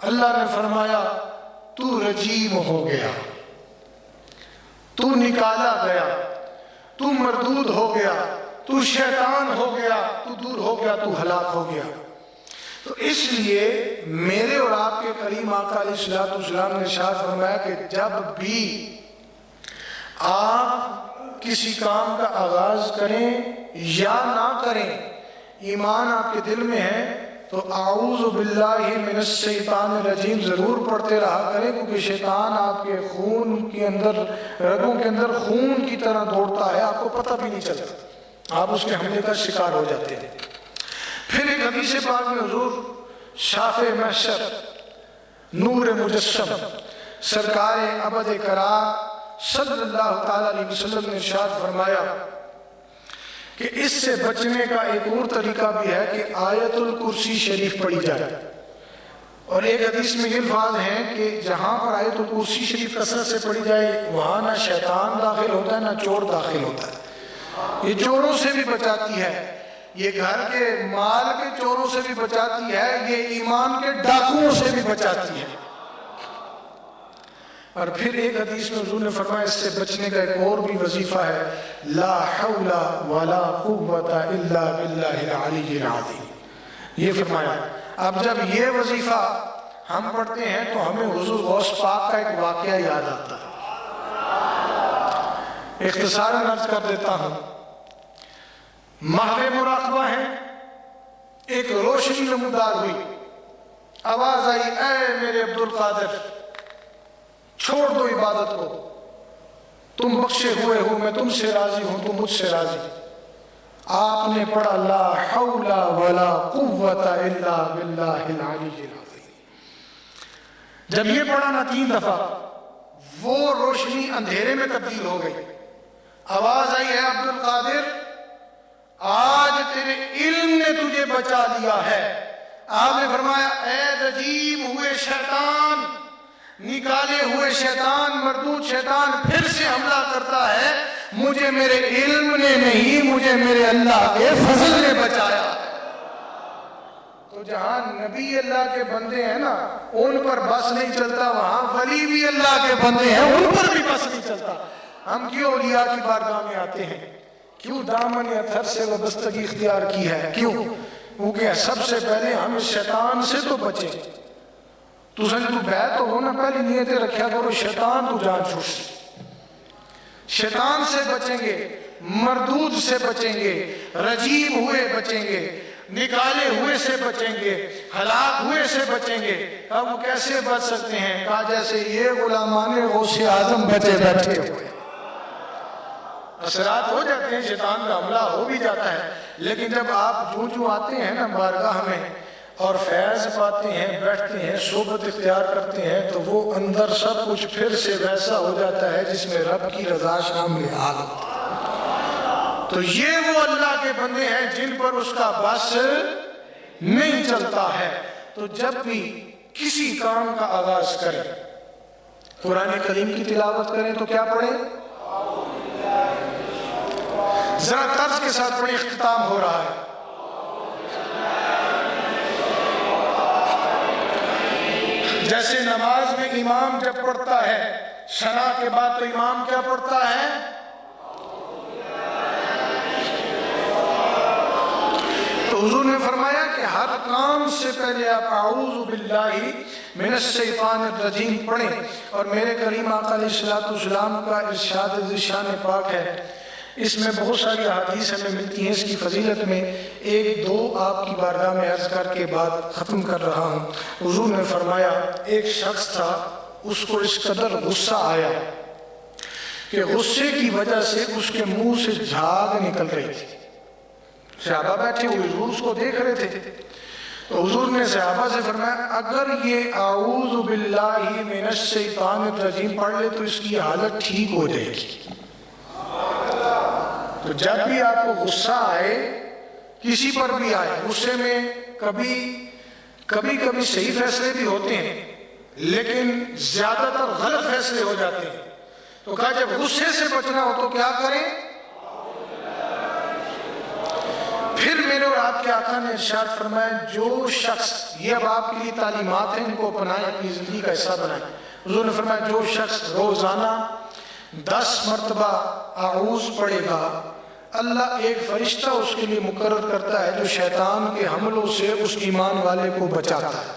اللہ نے فرمایا تو رجیم ہو گیا، تو نکالا گیا، تو مردود ہو گیا، تو شیطان ہو گیا، تو دور ہو گیا، تو ہلاک ہو گیا۔ تو اس لیے میرے اور آپ کے کریم آقا علیہ السلام نے ارشاد فرمایا کہ جب بھی آپ کسی کام کا آغاز کریں یا نہ کریں، ایمان آپ کے دل میں ہے تو اعوذ باللہ من الشیطان الرجیم ضرور پڑھتے رہا کریں، کیونکہ شیطان آپ کے خون کے اندر، رگوں کے اندر خون کی طرح دوڑتا ہے، آپ کو پتہ بھی نہیں چلتا، آپ اس کے حملے کا شکار ہو جاتے ہیں۔ پھر ایک حدیث پاک میں حضور شافع محشر نور مجسم سرکار ابد قرار صلی اللہ تعالی علیہ وسلم نے ارشاد فرمایا کہ اس سے بچنے کا ایک اور طریقہ بھی ہے کہ آیت الکرسی شریف پڑھی جائے، اور ایک حدیث میں یہ الفاظ ہیں کہ جہاں پر آیت الکرسی شریف کثرت سے پڑھی جائے وہاں نہ شیطان داخل ہوتا ہے نہ چور داخل ہوتا ہے، یہ چوروں سے بھی بچاتی ہے، یہ گھر کے مال کے چوروں سے بھی بچاتی ہے، یہ ایمان کے ڈاکوؤں سے بھی بچاتی ہے۔ اور پھر ایک حدیث میں حضور نے فرمایا اس سے بچنے کا ایک اور بھی وظیفہ ہے، لا حول ولا قوت الا باللہ العلی العظیم، یہ فرمایا۔ اب جب یہ وظیفہ ہم پڑھتے ہیں تو ہمیں حضور غوث پاک کا ایک واقعہ یاد آتا ہے، اختصاراً عرض کر دیتا ہوں۔ محو مراقبہ ہے، ایک روشنی نمودار ہوئی، آواز آئی اے میرے عبد القادر چھوڑ دو عبادت کو، تم بخشے ہوئے ہو، میں تم سے راضی ہوں، تم مجھ سے راضی۔ آپ نے پڑھا لا حول ولا قوت الا باللہ العلی العظیم۔ جب یہ پڑھا نا 3 دفعہ، وہ روشنی اندھیرے میں تبدیل ہو گئی، آواز آئی اے عبد القادر آج تیرے علم نے تجھے بچا لیا ہے۔ آپ نے فرمایا اے رجیم ہوئے شیطان، نکالے ہوئے شیطان، مردود شیطان پھر سے حملہ کرتا ہے، مجھے میرے علم نے نہیں، مجھے میرے اللہ کے فضل نے بچایا ہے۔ تو جہاں نبی اللہ کے بندے ہیں نا ان پر بس نہیں چلتا، وہاں ولی بھی اللہ کے بندے ہیں ان پر بھی بس نہیں چلتا۔ ہم کیوں اولیاء کی بارگاہ میں آتے ہیں؟ کیوں دامن اطہر سے وابستگی اختیار کی ہے؟ کیوں؟ کیونکہ سب سے پہلے ہم اس شیطان سے تو بچیں۔ تو سن تو بیعت تو ہونا، پہلی نیتیں رکھیا کرو شیطان تو جان چھوڑ سے، شیطان سے بچیں گے، مردود سے بچیں گے، رجیم ہوئے بچیں گے، نکالے ہوئے سے بچیں گے، ہلاک ہوئے سے بچیں گے۔ اب وہ کیسے بچ سکتے ہیں؟ کہا جیسے یہ غلامان غوث اعظم بچے بیٹھے ہوئے، اثرات ہو جاتے ہیں، شیطان کا حملہ ہو بھی جاتا ہے، لیکن جب آپ جو آتے ہیں نا بارگاہ میں اور فیض پاتے ہیں، بیٹھتے ہیں، صحبت اختیار کرتے ہیں، تو وہ اندر سب کچھ پھر سے ویسا ہو جاتا ہے جس میں رب کی رضا شامل حال ہوتی ہے۔ تو یہ وہ اللہ کے بندے ہیں جن پر اس کا بس نہیں چلتا ہے۔ تو جب بھی کسی کام کا آغاز کریں، قرآن کریم کی تلاوت کریں تو کیا پڑھیں؟ ذرا طرز کے ساتھ پڑھیں، اختتام ہو رہا ہے۔ جیسے نماز میں امام جب پڑھتا ہے ثنا کے بعد تو امام کیا پڑھتا ہے؟ تو حضور نے فرمایا کہ ہر کام سے پہلے آپ اعوذ باللہ من الشیطان الرجیم پڑھیں. اور میرے کریم آقا علیہ السلام کا ارشاد ذیشان پاک ہے، اس میں بہت ساری احادیث ہمیں ملتی ہیں اس کی فضیلت میں. ایک دو آپ کی بارگاہ میں عرض کر کے بات ختم کر رہا ہوں. حضور نے فرمایا ایک شخص تھا، اس کو اس قدر غصہ آیا کہ غصے کی وجہ سے اس کے منہ سے جھاگ نکل رہی تھی. صحابہ بیٹھے ہوئے حضور اس کو دیکھ رہے تھے. تو حضور نے صحابہ سے فرمایا اگر یہ اعوذ باللہ من الشیطان الرجیم پڑھ لے تو اس کی حالت ٹھیک ہو جائے گی. تو جب بھی آپ کو غصہ آئے، کسی پر بھی آئے، غصے میں کبھی صحیح فیصلے بھی ہوتے ہیں لیکن زیادہ تر غلط فیصلے ہو جاتے ہیں. تو کہا جب غصے سے بچنا ہو تو کیا کریں؟ پھر میرے اور آپ کے آقا نے ارشاد فرمایا جو شخص، یہ اب آپ کے لیے تعلیمات ہیں، ان کو اپنائیں، اپنی زندگی کا حصہ بنائیں. حضور نے فرمایا جو شخص روزانہ 10 مرتبہ اعوذ پڑھے گا، اللہ ایک فرشتہ اس کے لیے مقرر کرتا ہے جو شیطان کے حملوں سے اس ایمان والے کو بچاتا ہے.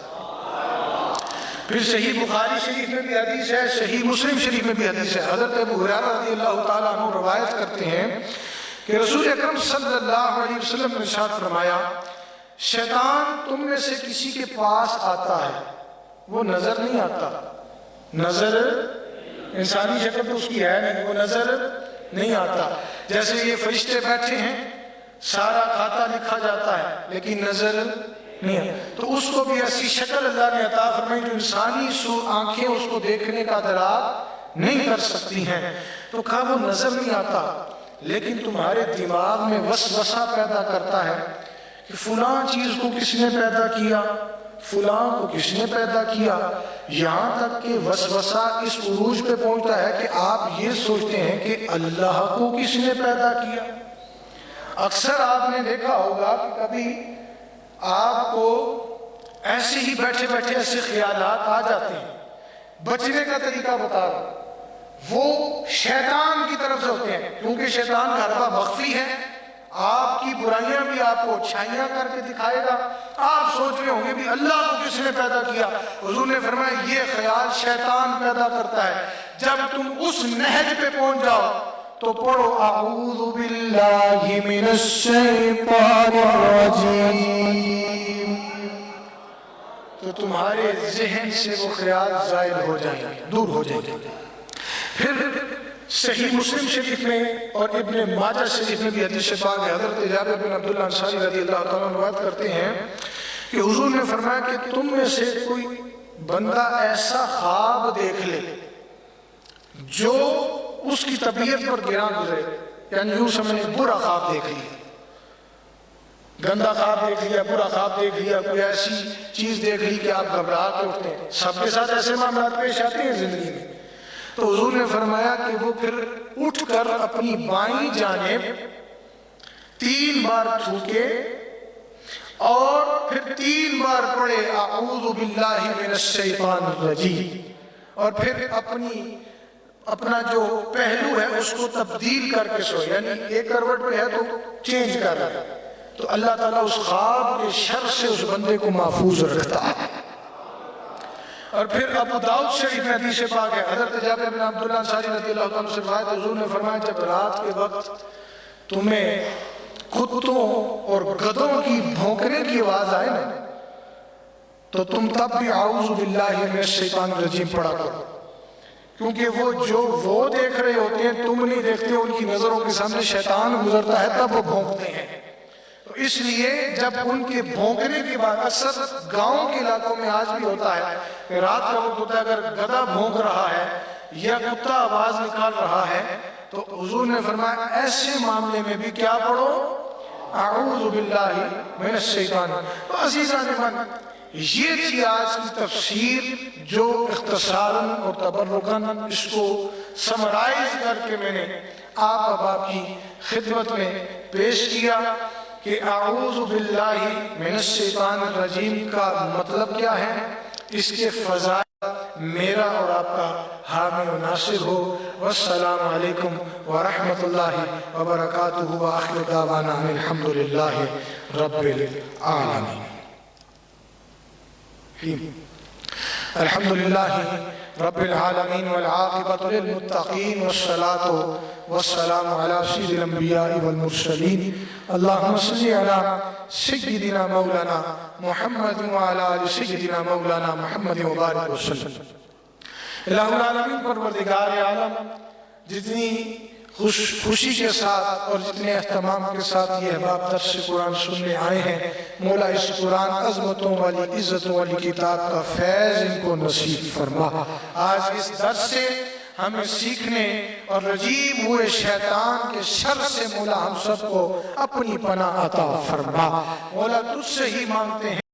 پھر صحیح بخاری شریف میں بھی حدیث ہے، صحیح مسلم شریف میں بھی حدیث ہے. حضرت ابو ہریرہ رضی اللہ تعالیٰ عنہ روایت کرتے ہیں کہ رسول اکرم صلی اللہ علیہ وسلم نے ارشاد فرمایا شیطان تم میں سے کسی کے پاس آتا ہے، وہ نظر نہیں آتا، نظر انسانی شکل تو اس کی ہے نہیں، وہ نظر نہیں آتا. جیسے یہ فرشتے بیٹھے ہیں، سارا کھاتا لکھا جاتا ہے لیکن نظر نہیں ہے. تو اس کو بھی ایسی شکل اللہ نے عطا فرمائی جو انسانی آنکھیں اس کو دیکھنے کا ادراک نہیں کر سکتی ہیں. تو کہا وہ نظر نہیں آتا لیکن تمہارے دماغ میں وسوسہ پیدا کرتا ہے کہ فلاں چیز کو کس نے پیدا کیا، فلاں کو کس نے پیدا کیا، یہاں تک کہ وسوسہ اس عروج پہ پہنچتا ہے کہ آپ یہ سوچتے ہیں کہ اللہ کو کس نے پیدا کیا. اکثر آپ نے دیکھا ہوگا کہ کبھی آپ کو ایسے ہی بیٹھے بیٹھے ایسے خیالات آ جاتے ہیں. بچنے کا طریقہ بتا رہا ہوں، وہ شیطان کی طرف سے ہوتے ہیں کیونکہ شیطان کا حربہ مخفی ہے. آپ کی برائیاں بھی آپ کو اچھائیاں کر کے دکھائے گا. آپ سوچ رہے ہوں گے بھی اللہ کو کس نے پیدا کیا. حضور نے فرمایا یہ خیال شیطان پیدا کرتا ہے. جب تم اس نہج پہ پہنچ جاؤ تو پڑھو اعوذ باللہ من الشیطان الرجیم، تو تمہارے ذہن سے وہ خیال زائل ہو جائیں گے، دور ہو جائیں گے. پھر صحیح مسلم شریف میں اور ابن ماجہ شریف میں بھی حدیث پاک ہے. حضرت جابر بن عبداللہ انصاری رضی اللہ تعالیٰ عنہ روایت کرتے ہیں کہ حضور نے فرمایا کہ تم میں سے کوئی بندہ ایسا خواب دیکھ لے جو اس کی طبیعت پر گراں گزرے، یعنی یوں سمجھیں برا خواب دیکھ لیا، گندا خواب دیکھ لیا، برا خواب دیکھ لیا، کوئی ایسی چیز دیکھ لی کہ آپ گھبرا کے اٹھتے ہیں. سب کے ساتھ ایسے معاملات پیش آتے ہیں زندگی میں. تو حضور نے فرمایا کہ وہ پھر اٹھ کر اپنی بائیں جانب 3 بار تھوکے اور پھر 3 بار پڑھے اعوذ باللہ من الشیطان الرجیم، اور پھر اپنا جو پہلو ہے اس کو تبدیل کر کے سوئے، یعنی ایک کروٹ پہ ہے تو چینج کر رہا ہے. تو اللہ تعالیٰ اس خواب کے شر سے اس بندے کو محفوظ رکھتا ہے. اور پھر ابو داؤد شریف میں حدیث پاک ہے، حضرت جابر بن عبداللہ انصاری رضی اللہ عنہ سے روایت، حضور نے فرمایا جب رات کے وقت تمہیں کتوں اور گدھوں کی بھونکنے کی آواز آئے نا تو تم تب بھی اعوذ باللہ من الشیطان الرجیم پڑھا کرو، کیونکہ وہ دیکھ رہے ہوتے ہیں، تم نہیں دیکھتے. ان کی نظروں کے سامنے شیطان گزرتا ہے تب وہ بھونکتے ہیں. تو اس لیے جب ان کے بھونکنے کے بعد، اکثر گاؤں کے علاقوں میں آج بھی ہوتا ہے، رات کا وقت ہوتا ہے، اگر گدھا بھونک رہا ہے یا کتا آواز نکال رہا ہے تو حضور نے فرمایا ایسے معاملے میں بھی کیا پڑھو، اعوذ باللہ من الشیطان. تو عزیزان من، یہ تھی آج کی تفسیر جو اختصاراً اور تبرکاً اس کو سمرائز کر کے میں نے آپ کی خدمت میں پیش کیا کہ اعوذ باللہ من الشیطان الرجیم کا مطلب کیا ہے، اس کے فضائل میرا اور آپ کا حامی و ناصر ہو۔ والسلام علیکم ورحمۃ اللہ وبرکاتہ، وآخر دعوانا ان الحمدللہ رب العالمین۔ الحمدللہ رب العالمین والعاقبۃ للمتقین والصلاة والسلام علی سید الانبیاء والمرسلین۔ اللہم صلی علی سیدنا مولانا محمد وعلی آل سیدنا مولانا محمد وبارک وسلم۔ الہ العالمین پروردگار عالم، جتنی خوشی کے ساتھ اور جتنے اہتمام کے ساتھ یہ احباب درس قرآن سننے آئے ہیں، مولا اس قرآن عظمتوں والی عزتوں والی کتاب کا فیض ان کو نصیب فرما۔ آج اس درس سے ہمیں سیکھنے اور رجیم ہوئے شیطان کے شر سے مولا ہم سب کو اپنی پناہ عطا فرما۔ مولا تجھ سے ہی مانگتے ہیں